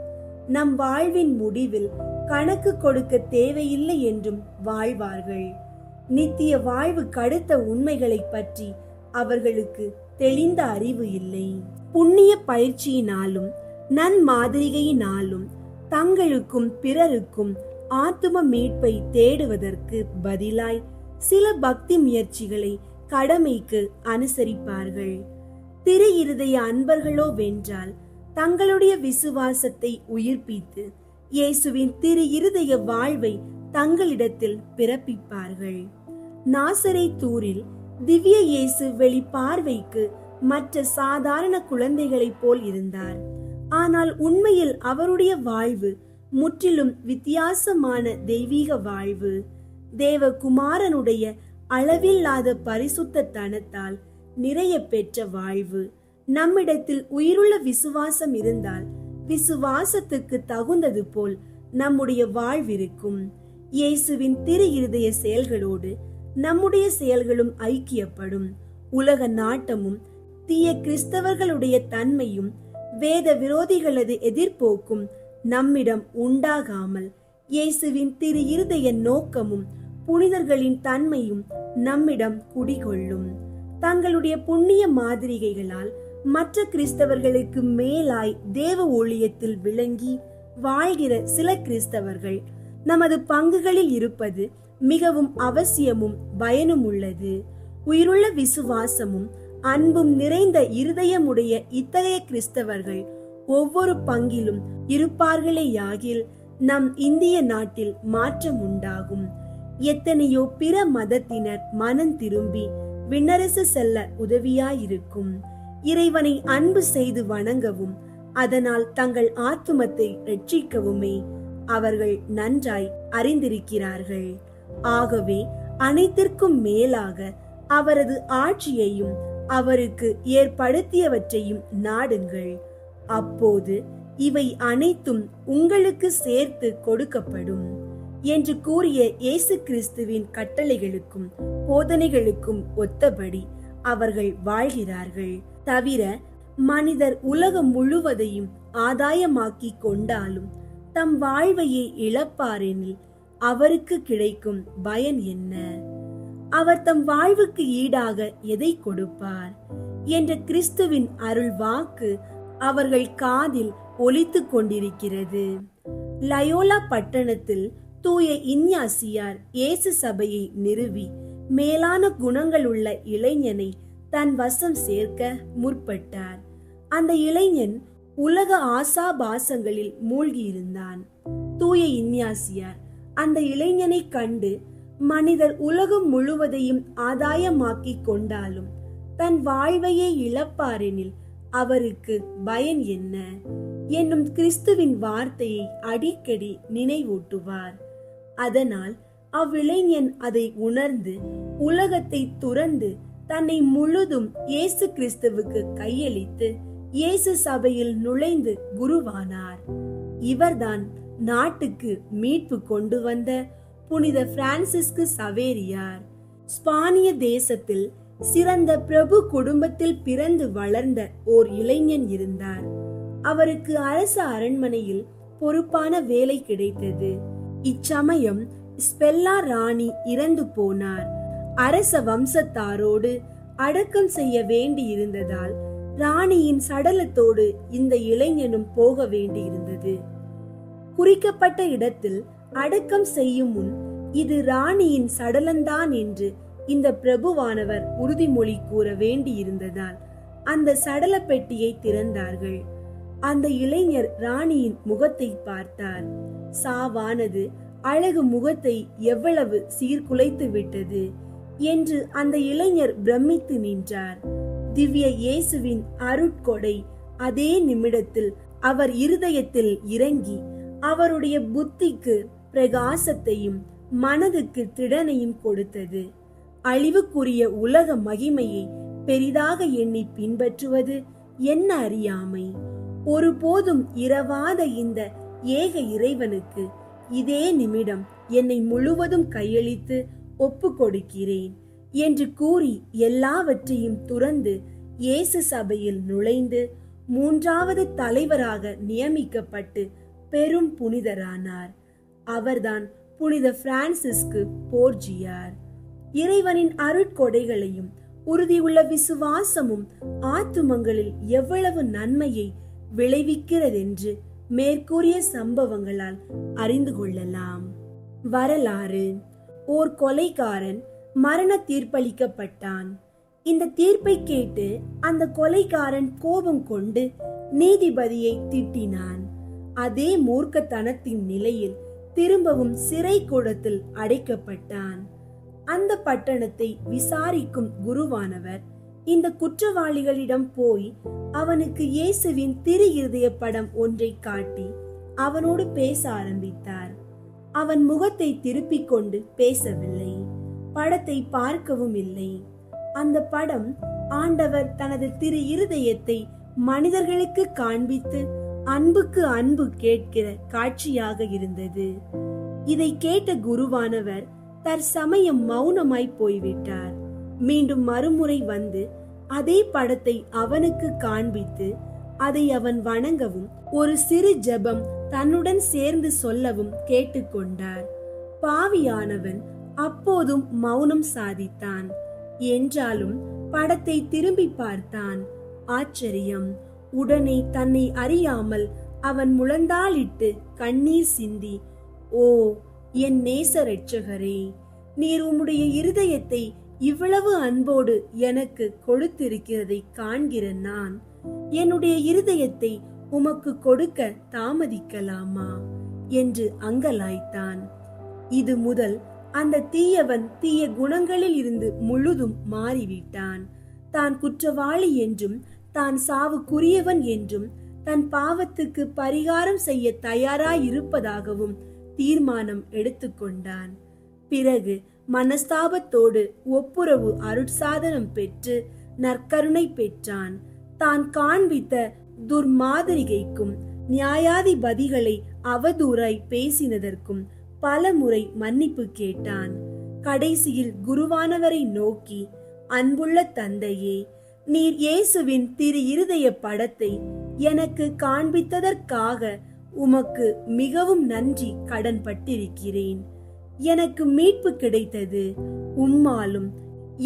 நம் வாழ்வின் முடிவில் கணக்கு கொடுக்க தேவையில்லை என்றும் வாழ்வார்கள். நித்திய வாழ்வு கடுத்த உண்மைகளை பற்றி அவர்களுக்கு தெளிந்த அறிவு இல்லை. புண்ணிய பயிற்சியினாலும் நன்மாதிரிகையினாலும் தங்களுக்கும் பிறருக்கும் ஆத்தும மீட்பை தேடுவதற்கு பதிலாய் சில பக்தி முயற்சிகளை கடமைக்கு அனுசரிப்பார்கள். திரு இருதய அன்பர்களோ வென்றால் தங்களுடைய விசுவாசத்தை உயிர்ப்பித்து இயேசுவின் திரு இருதய வாழ்வை தங்களிடத்தில் பிறப்பிப்பார்கள். நாசரேத்தூரில் திவ்ய இயேசு வெளி பார்வைக்கு மற்ற சாதாரண குழந்தைகளைப் போல் இருந்தார். ஆனால் உண்மையில் அவருடைய வாழ்வு முற்றிலும் வித்தியாசமான தெய்வீக வாழ்வு. தேவகுமாரனுடைய அளவில்லாத பரிசுத்த தனத்தால் நிறைய பெற்ற வாழ்வு. நம்மிடத்தில் உயிருள்ள விசுவாசம் இருந்தால் விசுவாசத்துக்கு தகுந்தது போல் நம்முடைய வாழ்விருக்கும். இயேசுவின் திரு இருதய செயல்களோடு நம்முடைய செயல்களும் ஐக்கியப்படும். உலக நாட்டமும் தீய கிறிஸ்தவர்களுடைய தன்மையும் வேத விரோதிகளது எதிர்ப்போக்கும் நம்மிடம் உண்டாகாமல் இயேசுவின் திரு இருதய நோக்கமும் புனிதர்களின் தன்மையும் நம்மிடம் குடிகொள்ளும். தங்களுடைய புண்ணிய மாதிரிகைகளால் மற்ற கிறிஸ்தவர்களுக்கு மேலாய் தேவ ஊழியத்தில் விளங்கி வாழ்கிற சில கிறிஸ்தவர்கள் நமது பங்குகளில் இருப்பது மிகவும் அவசியமும் பயனும் உள்ளது. உயிருள்ள விசுவாசமும் அன்பும் நிறைந்த இருதயமுடைய இத்தகைய கிறிஸ்தவர்கள் ஒவ்வொரு பங்கிலும் இருப்பார்களேயாகில் நம் இந்திய நாட்டில் மாற்றம் உண்டாகும். எத்தனையோ பிற மதத்தினர் மனம் திரும்பி விண்ணரசு செல்ல உதவியாயிருக்கும். இறைவனை அன்பு செய்து வணங்கவும் அதனால் தங்கள் ஆத்துமத்தை ரட்சிக்கவுமே அவர்கள் நன்றாய் அறிந்திருக்கிறார்கள். ஆகவே அனைத்திற்கும் மேலாக அவரது ஆட்சியையும் அவருக்கு ஏற்படுத்தியவற்றையும் நாடுங்கள். அப்போது இவை அனைத்தும் உங்களுக்கு சேர்த்து கொடுக்கப்படும் என்று கூறிய இயேசு கிறிஸ்துவின் கட்டளைகளுக்கும் போதனைகளுக்கும் ஒத்தபடி அவர்கள் வாழ்கிறார்கள். தவிர மனிதர் உலகம் முழுவதையும் ஆதாயமாக்கி கொண்டாலும் தம் வாழ்வையே இழப்பாரெனில் அவருக்கு கிடைக்கும் பயன் என்ன? அவர் தம் வாழ்வுக்கு ஈடாக எதை கொடுப்பார் என்ற கிறிஸ்துவின் அருள் வாக்கு அவர்கள் காதில் ஒலித்துக் கொண்டிருக்கிறது. லயோலா பட்டணத்தில் தூய இஞ்ஞாசியார் இயேசு சபையை நிறுவி மேலான குணங்கள் உள்ள இளைஞனை தன் வசம் சேர்க்க முற்பட்டார். அந்த இளைஞன் உலக ஆசாபாசங்களில் மூழ்கியிருந்தான். தூய இஞ்ஞாசியார் அந்த இளைஞனை கண்டு மனிதர் உலகம் முழுவதையும் ஆதாயமாக்கி கொண்டாலும் தன் வாழ்வையே இழப்பாரெனில் அவருக்கு பயன் என்ன என்னும் கிறிஸ்துவின் வார்த்தையை அடிக்கடி நினைவூட்டுவார். அதனால் அவ்விளைஞன் அதை உணர்ந்து உலகத்தை துறந்து தன்னை முழுதும் இயேசு கிறிஸ்துவுக்கு கையளித்து இயேசு சபையில் நுழைந்து குருவானார். இவர்தான் நாட்டுக்கு மீட்பு கொண்டு வந்த புனித பிரான்சிஸ்கு சவேரியார். ஸ்பானிய தேசத்தில் சிறந்த பிரபு குடும்பத்தில் பிறந்து வளர்ந்த ஓர் இளைஞன் இருந்தார். அவருக்கு அரச அரண்மனையில் பொறுப்பான வேலை கிடைத்தது. இச்சமயம் ஸ்பெல்லா ராணி இறந்து போனார். அரச வம்சத்தாரோடு அடக்கம் செய்ய வேண்டி இருந்ததால் ராணியின் சடலத்தோடு இந்த இளைஞனும் போக வேண்டியிருந்தது. குறிக்கப்பட்ட இடத்தில் அடக்கம் செய்யும் முன் இது ராணியின் சடலம்தான் என்று இந்த பிரபுவானவர் உறுதிமொழி கூற வேண்டியிருந்ததால் அந்த சடல பெட்டியை திறந்தார்கள். அந்த இளைஞர் ராணியின் முகத்தை பார்த்தார். சாவானது அழகு முகத்தை எவ்வளவு சீர்குலைத்து விட்டது என்று அந்த இளைஞர் பிரமித்து நின்றார். திவ்ய இயேசுவின் அருட்கொடை அதே நிமிடத்தில் அவர் இருதயத்தில் இறங்கி அவருடைய புத்திக்கு பிரகாசத்தையும் மனதுக்கு திடனையும் கொடுத்தது. அழிவுக்குரிய உலக மகிமையை பெரிதாக எண்ணி பின்பற்றுவது என்ன அறியாமை! ஒருபோதும் இரவாத இந்த ஏக இறைவனுக்கு இதே நிமிடம் என்னை முழுவதும் கையளித்து ஒப்பு கொடுக்கிறேன் என்று கூறி எல்லாவற்றையும் துறந்து இயேசு சபையில் நுழைந்து 3வது தலைவராக நியமிக்கப்பட்டு பெரும் புனிதரானார். அவர்தான் புனித பிரான்சிஸ்கு போர்ஜியார். இறைவனின் அருட்கொடைகளையும் உறுதியுள்ள விசுவாசமும் ஆத்துமங்களில் எவ்வளவு நன்மையை விளைவிக்கிறதென்று மேற்கூறிய சம்பவங்களால் அறிந்து கொள்ளலாம். வரலாறு: ஓர் கொலைகாரன் மரண தீர்ப்பளிக்கப்பட்டான். இந்த தீர்ப்பை கேட்டு அந்த கொலைகாரன் கோபம் கொண்டு நீதிபதியை திட்டினான். அதே மூர்க்கத்தனத்தின் நிலையில் திரும்பவும் சிறை கூடத்தில் அடைக்கப்பட்டான். அந்த பட்டணத்தை விசாரிக்கும் குருவானவர் இந்த குற்றவாளிகளிடம் போய் அவனுக்கு இயேசுவின் திரு இருதய படம் ஒன்றை காட்டி அவனோடு பேச ஆரம்பித்தார். அவன் முகத்தை திருப்பிக் கொண்டு பேசவில்லை, படத்தை பார்க்கவும் இல்லை. அந்த படம் ஆண்டவர் தனது திரு இருதயத்தை மனிதர்களுக்கு காண்பித்து அன்புக்கு அன்பு கேட்கிற காட்சியாக இருந்தது. இதை கேட்ட குருவானவர் தற்சமயம் மௌனமாய் போய்விட்டார். மீண்டும் மறுமுறை வந்து அதே படத்தை அவனுக்கு காண்பித்து அதை அவன் வணங்கவும் ஒரு சிறு ஜெபம் தன்னுடன் சேர்ந்து சொல்லவும் கேட்டுக்கொண்டார். பாவியானவன் அப்போதும் மௌனம் சாதித்தான். என்றாலும் படத்தை திரும்பி பார்த்தான். ஆச்சரியம்! உடனே தன்னை அறியாமல் அவன் முழந்தாளிட்டு கண்ணீர் சிந்தி, ஓ என் நேச இரட்சகரே, நீர் உம்முடைய இருதயத்தை இவ்வளவு அன்போடு எனக்கு கொடுத்திருக்கிறதை காண்கிற நான் என்னுடைய இருதயத்தை உமக்கு கொடுக்க தாமதிக்கலாமா என்று அங்கலாய்த்தான். இது முதல் அந்த தீயவன் தீய குணங்களில் இருந்து முழுதும் மாறிவிட்டான். தான் குற்றவாளி என்றும் தான் சாவுக்குரியவன் என்றும் தன் பாவத்துக்கு பரிகாரம் செய்ய தயாராயிருப்பதாகவும் தீர்மானம் எடுத்துக்கொண்டான். பிறகு மனஸ்தாபத்தோடு ஒப்புரவு அருட்சாதனம் பெற்று நற்கருணை பெற்றான். தான் காண்பித்த துர்மாதிரிகைக்கும் நியாயாதிபதிகளை அவதூறாய் பேசினதற்கும் பல முறை மன்னிப்பு கேட்டான். கடைசியில் குருவானவரை நோக்கி, அன்புள்ள தந்தையே, நீர் இயேசுவின் திரு இருதய படத்தை எனக்கு காண்பித்ததற்காக உமக்கு மிகவும் நன்றி கடன் பட்டிருக்கிறேன். எனக்கு மீட்பு கிடைத்தது உம்மாலும்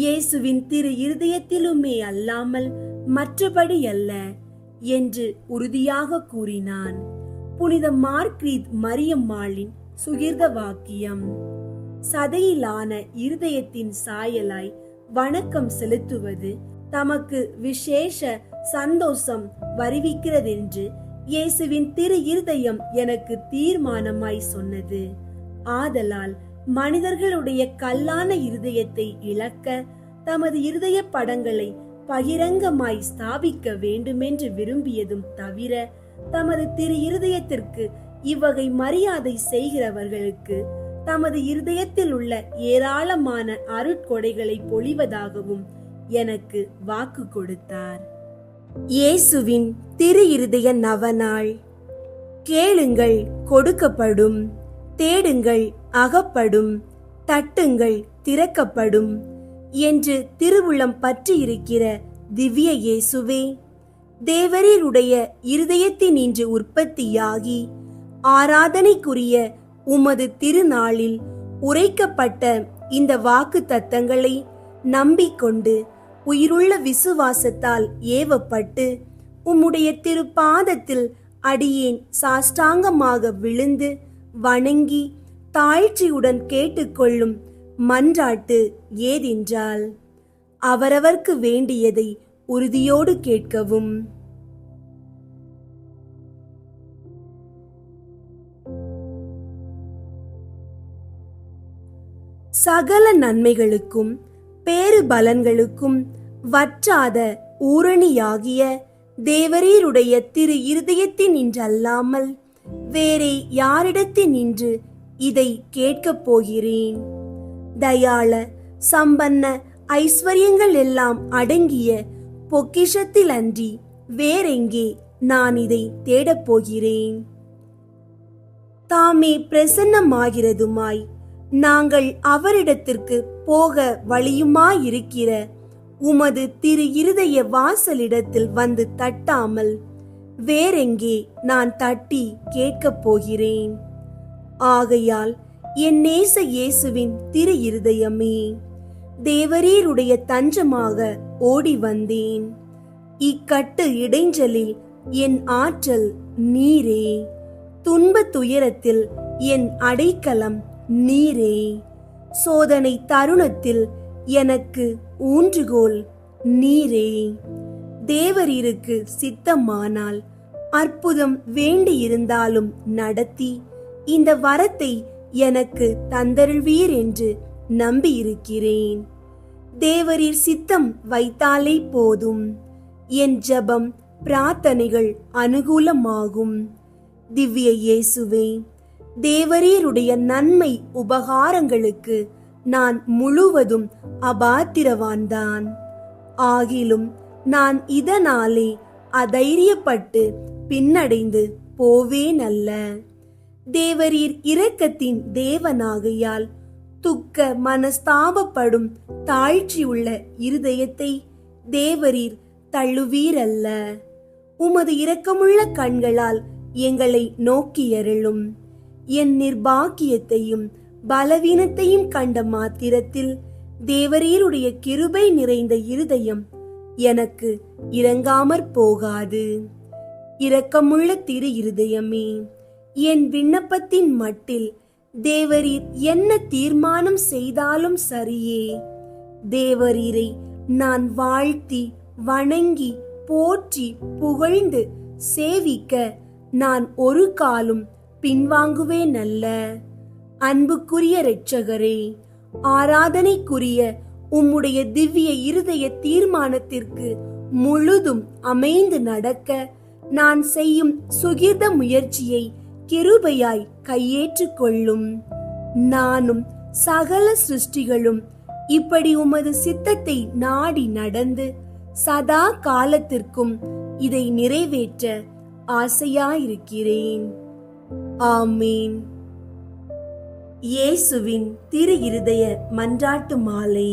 இயேசுவின் திரு இருதயத்திலுமே அல்லாமல் மற்றபடி அல்ல என்று உறுதியாக கூறினான். புனித மார்க்ரீத் மரியம்மாளின் சுகிர்த வாக்கியம். சதையிலான இருதயத்தின் சாயலாய் வணக்கம் செலுத்துவது தமக்கு விசேஷ சந்தோஷம் வருவிக்கிறதென்று இயேசுவின் திரு இருதயம் எனக்கு தீர்மானமாய் சொன்னது. ஆதலால் மனிதர்களுடைய கல்லான இருதயத்தை இழக்க தமது இருதய படங்களை பகிரங்கமாய் ஸ்தாபிக்க வேண்டுமென்று விரும்பியதும் தவிர தமது திரு இருதயத்திற்கு இவ்வகை மரியாதை செய்கிறவர்களுக்கு தமது இருதயத்தில் உள்ள ஏராளமான அருட்கொடைகளை பொழிவதாகவும் எனக்கு வாக்கு கொடுத்தார். இயேசுவின் திரு இருதய நவநாள். கேளுங்கள் கொடுக்கப்படும், தேடுங்கள் அகப்படும், தட்டுங்கள் திறக்கப்படும் என்று திருவுளம் பற்றியிருக்கிற திவ்ய இயேசுவே, தேவரீருடைய இருதயத்தினின்று உற்பத்தியாகி ஆராதனைக்குரிய உமது திருநாளில் உரைக்கப்பட்ட இந்த வாக்கு தத்தங்களை நம்பிக்கொண்டு உயிருள்ள விசுவாசத்தால் ஏவப்பட்டு உம்முடைய திருப்பாதத்தில் அடியேன் சாஷ்டாங்கமாக விழுந்து வணங்கி தாழ்ச்சியுடன் கேட்டுக்கொள்ளும் மன்றாட்டு ஏதென்றால், அவரவர்க்கு வேண்டியதை உறுதியோடு கேட்கவும். சகல நன்மைகளுக்கும் பேறு பலன்களுக்கும் வற்றாத ஊரணியாகிய தேவரீருடைய திரு இருதயத்தினின்றல்லாமல் வேறே யாரிடத்தினின்று இதை கேட்கப் போகிறேன்? தயாள சம்பன்ன ஐஸ்வர்யங்கள் எல்லாம் அடங்கிய பொக்கிஷத்தில் அன்றி வேறெங்கே நான் இதை தேடப் போகிறேன்? தாமே பிரசன்னமாகிறதுமாய் நாங்கள் அவரிடத்திற்கு போக வழியுமாயிருக்கிற உமது திரு இருதய வாசலிடத்தில் வந்து தட்டாமல் வேறெங்கே நான் தட்டி கேட்கப் போகிறேன்? ஆகையால் என் நேச இயேசுவின் திரு இருதயமே, தேவரீருடைய தஞ்சமாக ஓடி வந்தேன். இக்கட்டு இடைஞ்சலில் என் ஆற்றல் நீரே, துன்ப துயரத்தில் என் அடைக்கலம் நீரே, சோதனை தருணத்தில் எனக்கு ஊன்றுகோல் நீரே. தேவரீருக்கு சித்தமானால் அற்புதம் வேண்டியிருந்தாலும் நடத்தி இந்த வரத்தை எனக்கு தந்தருள்வீர் என்று நம்பியிருக்கிறேன். தேவரீர் சித்தம் வைத்தாலே போதும், என் ஜெபம் பிரார்த்தனைகள் அனுகூலமாகும். திவ்ய இயேசுவே, தேவரீருடைய நன்மை உபகாரங்களுக்கு நான் முழுவதும் அபாத்திரவான்தான். ஆகிலும் நான் இதனாலே அதைரியப்பட்டு பின்னடைந்து போவேன் அல்ல. தேவரீர் இரக்கத்தின் தேவனாகையால் துக்க மனஸ்தாபப்படும் தாழ்ச்சியுள்ள இருதயத்தை தேவரீர் தள்ளுவீரல்ல. உமது இரக்கமுள்ள கண்களால் எங்களை நோக்கியருளும். என் நிர்பாக்கியத்தையும் பலவீனத்தையும் கண்ட மாத்திரத்தில் தேவரீருடைய கிருபை நிறைந்த இருதயம் எனக்கு இரங்காமற் போகாது. இரக்கமுள்ள திரு இருதயமே, என் விண்ணப்பத்தின் மட்டில் தேவரீர் என்ன தீர்மானம் செய்தாலும் சரியே. தேவரீரை நான் வாழ்த்தி வணங்கி போற்றி புகழ்ந்து சேவிக்க நான் ஒரு காலும் பின்வாங்குவேன் அல்ல. அன்புக்குரிய இரட்சகரே, ஆராதனைக்குரிய உம்முடைய திவ்ய இருதய தீர்மானத்திற்கு முழுதும் அமைந்து நடக்க நான் செய்யும் சுகிர்த முயற்சியை கிருபையாய் கையேற்றுக் கொள்ளும். நானும் சகல சிருஷ்டிகளும் இப்படி உமது சித்தத்தை நாடி நடந்து சதா காலத்திற்கும் இதை நிறைவேற்ற ஆசையாயிருக்கிறேன். ஆமீன். இயேசுவின் திரு இருதய மன்றாட்டு மாலை.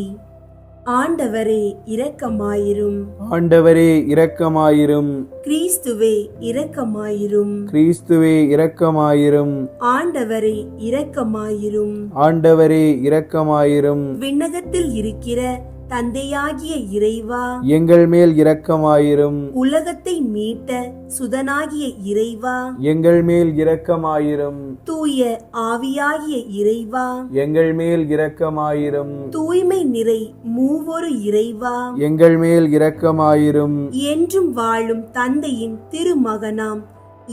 ஆண்டவரே இரக்கமாயிரும். ஆண்டவரே இரக்கமாயிரும். கிறிஸ்துவே இரக்கமாயிரும். கிறிஸ்துவே இரக்கமாயிரும். ஆண்டவரே இரக்கமாயிரும். ஆண்டவரே இரக்கமாயிரும். விண்ணகத்தில் இருக்கிற தந்தையாகிய இறைவா, எங்கள் மேல் இரக்கமாயிரும். உலகத்தை மீட்ட சுதனாகிய இறைவா, எங்கள் மேல் இரக்கமாயிரும். தூய ஆவியாகிய இறைவா, எங்கள் மேல் இரக்கமாயிரும். தூய்மை நிறை மூவொரு இறைவா, எங்கள் மேல் இரக்கமாயிரும். என்றும் வாழும் தந்தையின் திருமகனாம்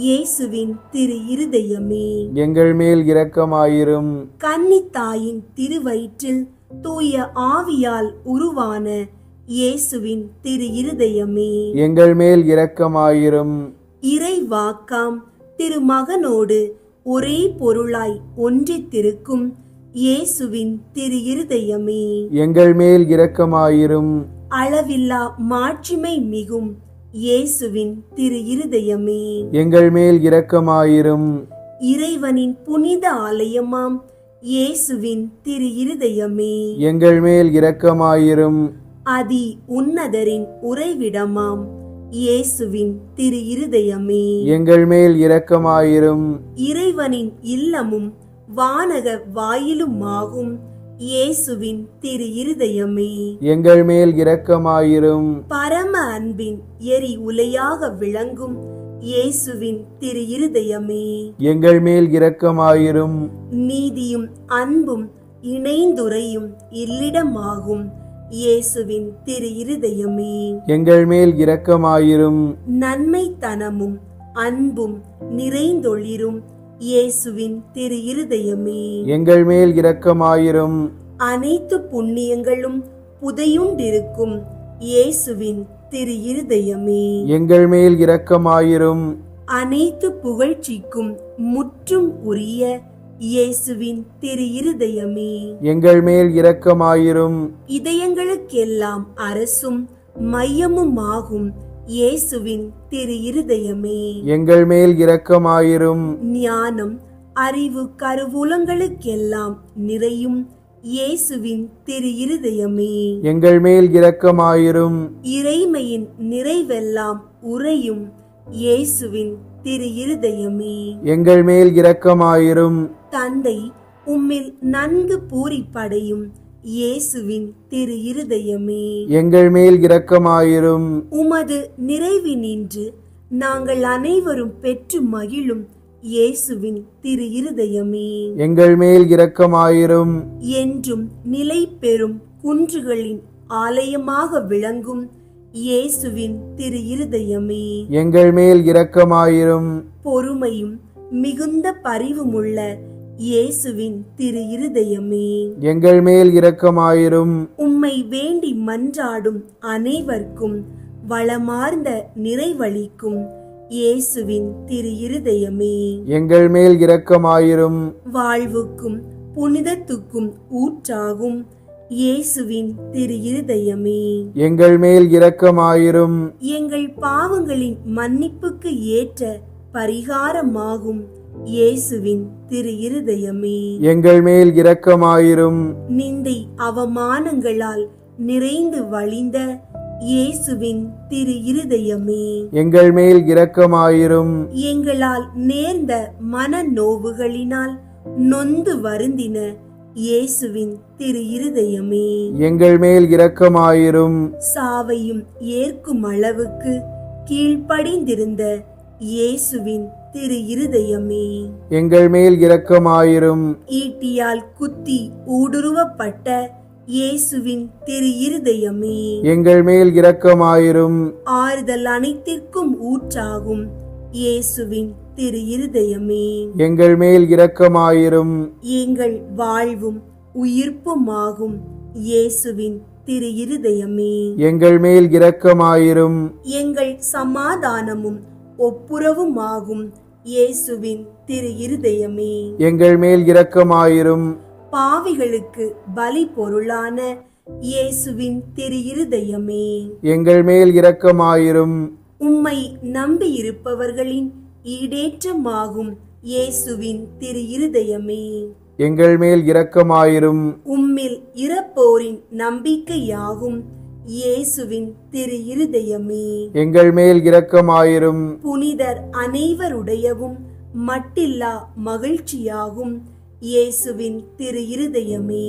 இயேசுவின் திரு இருதயமே, எங்கள் மேல் இரக்கமாயிரும். கன்னித்தாயின் திருவயிற்றில் தூய ஆவியால் உருவான இயேசுவின் திரு இருதயமே, எங்கள் மேல் இரக்கமாயிரும். இறைவாக்காம் திருமகனோடு ஒரே பொருளாய் ஒன்றித்திருக்கும் இயேசுவின் திரு இருதயமே, எங்கள் மேல் இரக்கமாயிரும். அளவில்லா மாட்சிமை மிகும் இயேசுவின் திரு இருதயமே, எங்கள் மேல் இரக்கமாயிரும். இறைவனின் புனித ஆலயமாம் இயேசுவின் திரு இருதயமே, எங்கள் மேல் இரக்கமாயிரும். அதி உன்னதரின் உறைவிடமாம் இயேசுவின் திரு இருதயமே, எங்கள் மேல் இரக்கமாயிரும். இறைவனின் இல்லமும் வானக வாயிலுமாகும் இயேசுவின் திரு இருதயமே, எங்கள் மேல் இரக்கமாயிரும். பரம அன்பின் எரி உலையாக விளங்கும் இயேசுவின் திரு இருதயமே, எங்கள் மேல் இரக்கமாயிரும். நீதியும் அன்பும் இணைந்துரையும் இல்லிடமாகும் இயேசுவின் திரு இருதயமே, எங்கள் மேல் இரக்கமாயிரும். நன்மைத்தனமும் அன்பும் நிறைந்தொளிரும் இயேசுவின் திரு இருதயமே, எங்கள் மேல் இரக்கமாயிரும். அனைத்து புண்ணியங்களும் புதையுண்டிருக்கும் இயேசுவின் திரு இருதயமே, எங்கள் மேல் இரக்கமாயிரும். அனைத்து புகழ்ச்சிக்கும் முற்றும் உரிய இயேசுவின் திரு இருதயமே, எங்கள் மேல் இரக்கமாயிரும். இதயங்களுக்கெல்லாம் அரசும் மையமுமாகும் இயேசுவின் திரு இருதயமே, எங்கள் மேல் இரக்கமாயிரும். ஞானம் அறிவு கருவூலங்களுக்கெல்லாம் நிறையும் இயேசுவின் திரு இருதயமே, எங்கள் மேல் இரக்கமாயிரும். இறைமையின் நிறைவெல்லாம் உறையும் இயேசுவின் திரு இருதயமே, எங்கள் மேல் இரக்கமாயிரும். தந்தை உம்மில் நன்கு பூரிப்படையும் இயேசுவின் திரு இருதயமே, எங்கள் மேல் இரக்கமாயிரும். உமது நிறைவினின்று நாங்கள் அனைவரும் பெற்று மகிழும் இயேசுவின் திரு இருதயமே, எங்கள் மேல் இரக்கமாயிரும். என்றும் நிலை பெறும் குன்றுகளின் ஆலயமாக விளங்கும் இயேசுவின் திரு இருதயமே, எங்கள் மேல் இரக்கமாயிரும். பொறுமையும் மிகுந்த பரிவுமுள்ள இயேசுவின் திரு இருதயமே, எங்கள் மேல் இரக்கமாயிரும். உம்மை வேண்டி மன்றாடும் அனைவர்க்கும் வளமார்ந்த நிறைவளிக்கும் இயேசுவின் திரு இருதயமே, எங்கள் மேல் இரக்கமாயிரும். வாழ்வுக்கும் புனிதத்துக்கும் ஊற்றாகும் இயேசுவின் திரு இருதயமே, எங்கள் மேல் இரக்கமாயிரும். எங்கள் பாவங்களின் மன்னிப்புக்கு ஏற்ற பரிகாரமாகும் இயேசுவின் திரு இருதயமே, எங்கள் மேல் இரக்கமாயிரும். நிந்தை அவமானங்களால் நிறைந்து வழிந்த இயேசுவின் திரு இருதயமே, எங்கள் மேல் இரக்கமாயிரும். எங்களால் நேர்ந்த மன நோவுகளினால் நொந்து வருந்தின இயேசுவின் திரு இருதயமே, எங்கள் மேல் இரக்கமாயிரும். சாவையும் ஏற்கும் அளவுக்கு கீழ்ப்படிந்திருந்த இயேசுவின் திரு இருதயமே, எங்கள் மேல் இரக்கமாயிரும். ஈட்டியால் குத்தி ஊடுருவப்பட்ட இயேசுவின் திரு இருதயமே, எங்கள் மேல் இரக்கமாயிரும். ஆறுதல் அனைத்திற்கும் ஊற்றாகும் இயேசுவின் திரு இருதயமே, எங்கள் மேல் இரக்கமாயிரும். எங்கள் வாழ்வும் உயிர்ப்புமாகும் இயேசுவின் திரு இருதயமே, எங்கள் மேல் இரக்கமாயிரும். எங்கள் சமாதானமும் ஒப்புரவுமாகும் இயேசுவின் திரு இருதயமே, எங்கள் மேல் இரக்கமாயிரும். பாவிகளுக்கு பலி பொருளான இயேசுவின் திரு இருதயமே, எங்கள் மேல் இரக்கமாயிரும். உம்மை நம்பியிருப்பவர்களின் ஈடேற்றமாகும் இயேசுவின் திரு இருதயமே, எங்கள் மேல் இரக்கமாயிரும். உம்மில் இறப்போரின் நம்பிக்கையாகும் இயேசுவின் திரு இருதயமே, எங்கள் மேல் இரக்கமாயிரும். புனிதர் அனைவருடையவும் மட்டில்லா மகிழ்ச்சியாகும் இயேசுவின் திரு இருதயமே,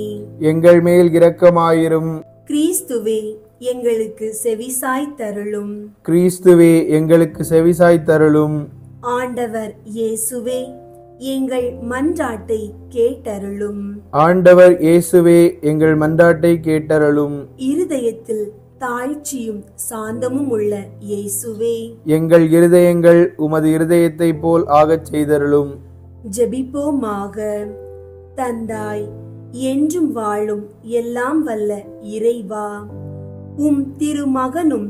எங்கள் மேல் இரக்கமாயிரும். கிறிஸ்துவே எங்களுக்கு செவிசாய்த்தருளும். கிறிஸ்துவே எங்களுக்கு செவிசாய்த்தருளும். ஆண்டவர் இயேசுவே எங்கள் மன்றாட்டை கேட்டருளும். ஆண்டவர் இயேசுவே எங்கள் மன்றாட்டை கேட்டருளும். இருதயத்தில் தாழ்ச்சியும் சாந்தமும் உள்ள இயேசுவே, எங்கள் இருதயங்கள் உமது இருதயத்தை போல் ஆகச் செய்தருளும். ஜெபிப்போமாக. தந்தாய் என்றும் வாழும் எல்லாம் வல்ல இறைவா, உம் திருமகனும்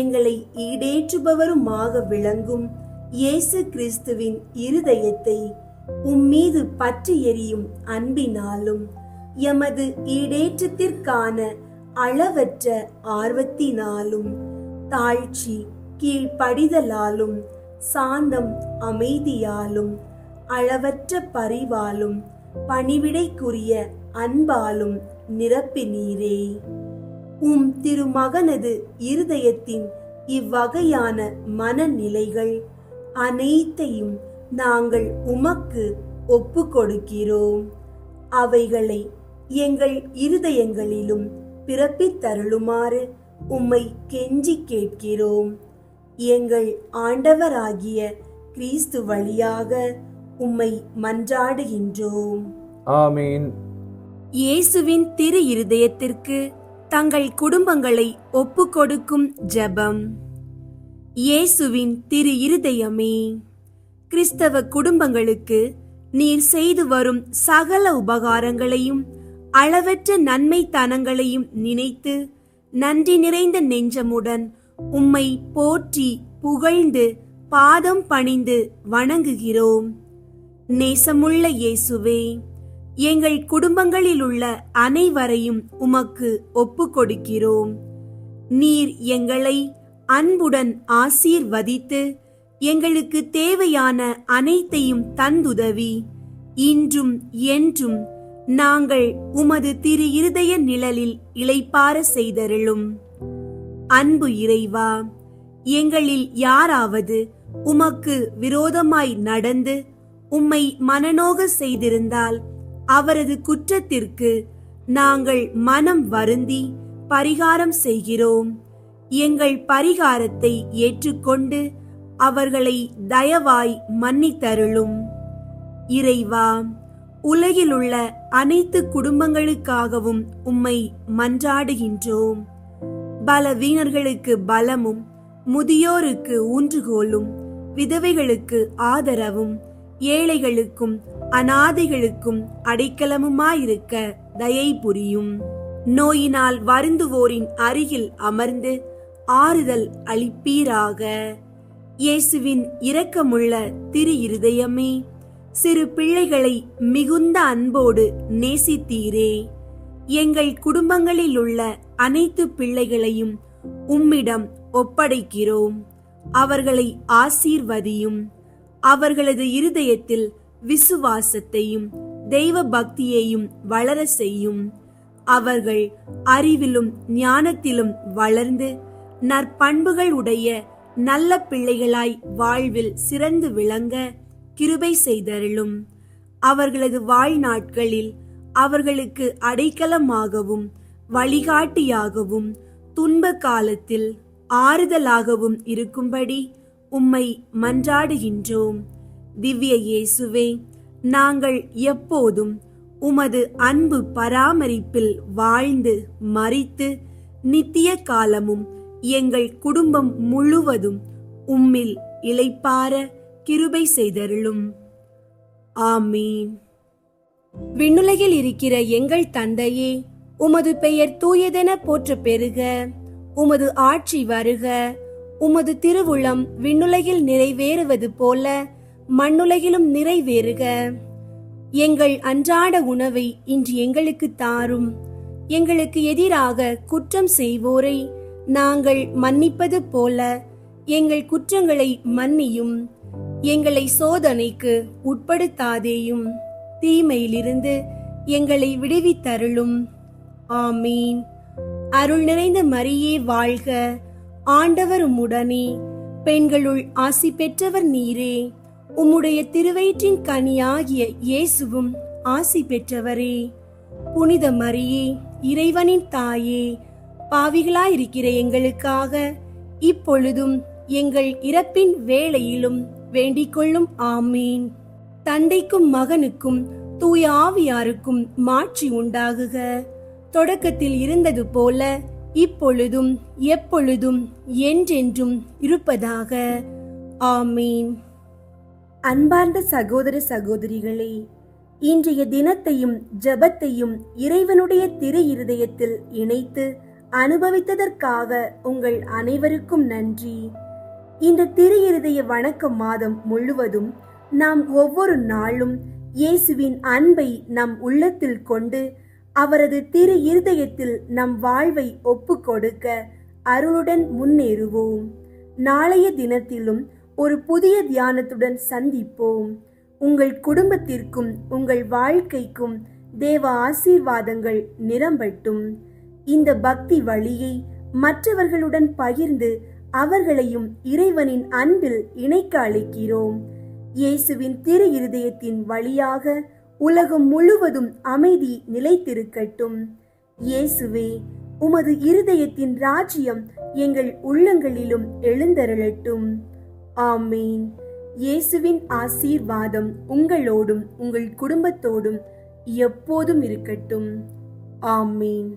எங்களை ஈடேற்றுபவருமாக விளங்கும் இயேசு கிறிஸ்துவின் இருதயத்தை உம்மீது பற்றி எரியும் அன்பினாலும் எமது ஈடேற்றத்திற்கான அளவற்ற ஆர்வத்தினாலும் தாழ்ச்சி கீழ்ப்படிதலாலும் சாந்தம் அமைதியாலும் அளவற்ற பரிவாலும் பணிவிடைக்குரிய அன்பாலும் நிரப்பினீரே. உம் திருமகனது இருதயத்தின் இவ்வகையான மனநிலைகள் அனைத்தையும் நாங்கள் உமக்கு ஒப்பு கொடுக்கிறோம். அவைகளை எங்கள் இருதயங்களிலும் பிறப்பித்தருளுமாறு உம்மை கெஞ்சி கேட்கிறோம். எங்கள் ஆண்டவராகிய கிறிஸ்து வழியாக உம்மை மன்றாடுகின்றோம். ஆமீன். இயேசுவின் திரு இருதயத்திற்கு தங்கள் குடும்பங்களை ஒப்புக்கொடுக்கும் ஜெபம். இயேசுவின் திரு இருதயமே, கிறிஸ்தவ குடும்பங்களுக்கு நீர் செய்து வரும் சகல உபகாரங்களையும் அளவற்ற நன்மைத்தனங்களையும் நினைத்து நன்றி நிறைந்த நெஞ்சமுடன் உம்மை போற்றி புகழ்ந்து பாதம் பணிந்து வணங்குகிறோம். நேசமுள்ள இயேசுவே, எங்கள் குடும்பங்களில் உள்ள அனைவரையும் உமக்கு ஒப்பு கொடுக்கிறோம். நீர் எங்களை அன்புடன் ஆசீர்வதித்து எங்களுக்கு தேவையான அனைத்தையும் தந்துதவி இன்றும் என்றும் நாங்கள் உமது திரு இருதய நிழலில் இளைப்பாற செய்தருளும். அன்பு இறைவா, எங்களில் யாராவது உமக்கு விரோதமாய் நடந்து உம்மை மனநோக செய்திருந்தால் அவரது குற்றத்திற்கு நாங்கள் மனம் வருந்தி பரிகாரம் செய்கிறோம். எங்கள் பரிகாரத்தை ஏற்றுக்கொண்டு அவர்களை தயவாய் மன்னித்தருளும். இறைவா, உலகிலுள்ள அனைத்து குடும்பங்களுக்காகவும் உம்மை மன்றாடுகின்றோம். பலவீனர்களுக்கு பலமும், முதியோருக்கு ஊன்றுகோலும், விதவைகளுக்கு ஆதரவும், ஏழைகளுக்கும் அநாதைகளுக்கும் அடைக்கலமுமாயிருக்க தயை புரியும். நோயினால் வருந்துவோரின் அருகில் அமர்ந்து ஆறுதல் அளிப்பீராக. இயேசுவின் இரக்கமுள்ள திரு இருதயமே, சிறு பிள்ளைகளை மிகுந்த அன்போடு நேசித்தீரே. எங்கள் குடும்பங்களில் உள்ள அனைத்து பிள்ளைகளையும் உம்மிடம் ஒப்படைக்கிறோம். அவர்களை ஆசீர்வதியும். அவர்களது இருதயத்தில் விசுவாசத்தையும் தெய்வ பக்தியையும் வளர செய்யும். அவர்கள் அறிவிலும் ஞானத்திலும் வளர்ந்து நற்பண்புகள் உடைய நல்ல பிள்ளைகளாய் வாழ்வில் சிறந்து விளங்க கிருபை செய்தருளும். அவர்களது வாழ்நாட்களில் அவர்களுக்கு அடைக்கலமாகவும் வழிகாட்டியாகவும் துன்ப காலத்தில் ஆறுதலாகவும் இருக்கும்படி உம்மை மன்றாடுகின்றோம். திவ்ய இயேசுவே, நாங்கள் எப்போதும் உமது அன்பு பராமரிப்பில் வாழ்ந்து மரித்து நித்திய காலமும் எங்கள் குடும்பம் முழுவதும் உம்மில் இளைப்பாற கிருபை செய்தருளும். ஆமீன். விண்ணுலகில் இருக்கிற எங்கள் தந்தையே, உமது பெயர் தூயதென போற்ற பெறுக. உமது ஆட்சி வருக. உமது திருவுளம் விண்ணுலகில் நிறைவேறுவது போல மண்ணுலகிலும் நிறைவேறுக. எங்கள் அன்றாட உணவை இன்று எங்களுக்கு தாரும். எங்களுக்கு எதிராக குற்றம் செய்வோரை நாங்கள் மன்னிப்பது போல எங்கள் குற்றங்களை மன்னியும். எங்களை சோதனைக்கு உட்படுத்தாதேயும், தீமையிலிருந்து எங்களை விடுவித்தருளும். ஆமீன். அருள் நிறைந்த மரியே வாழ்க. ஆண்டவர் உம்முடனே, பெண்களுள் ஆசி பெற்றவர் நீரே. உம்முடைய திருவயிற்றின் கனியாகிய இயேசுவும் ஆசி பெற்றவரே. புனித மரியே, இறைவனின் தாயே, பாவிகளாயிருக்கிற எங்களுக்காக இப்பொழுதும் எங்கள் இறப்பின் வேளையிலும் வேண்டிக் கொள்ளும். ஆமீன். தந்தைக்கும் மகனுக்கும் தூய ஆவியாருக்கும் மாட்சி உண்டாகுக. தொடக்கத்தில் இருந்தது போல இப்பொழுதும் எப்பொழுதும் என்றென்றும் இருப்பதாக. ஆமீன். அன்பார்ந்த சகோதர சகோதரிகளே, இன்றைய தினத்தையும் ஜெபத்தையும் இறைவனுடைய திரு இருதயத்தில் இணைத்து அனுபவித்ததற்காக உங்கள் அனைவருக்கும் நன்றி. இந்த திரு இருதய வணக்க மாதம் முழுவதும் நாம் ஒவ்வொரு நாளும் இயேசுவின் அன்பை நம் உள்ளத்தில் கொண்டு அவரது திரு இருதயத்தில் நம் வாழ்வை ஒப்பு கொடுக்க அருளுடன் முன்னேறுவோம். நாளைய தினத்திலும் ஒரு புதிய தியானத்துடன் சந்திப்போம். உங்கள் குடும்பத்திற்கும் உங்கள் வாழ்க்கைக்கும் தேவ ஆசீர்வாதங்கள் நிரம்பட்டும். இந்த பக்தி வழியை மற்றவர்களுடன் பகிர்ந்து அவர்களையும் இறைவனின் அன்பில் இணைக்க அழைக்கிறோம். இயேசுவின் திரு இருதயத்தின் வழியாக உலகம் முழுவதும் அமைதி நிலைத்திருக்கட்டும். இயேசுவே, உமது இருதயத்தின் ராஜ்யம் எங்கள் உள்ளங்களிலும் எழுந்தருளட்டும். ஆமீன். இயேசுவின் ஆசீர்வாதம் உங்களோடும் உங்கள் குடும்பத்தோடும் எப்போதும் இருக்கட்டும். ஆமீன்.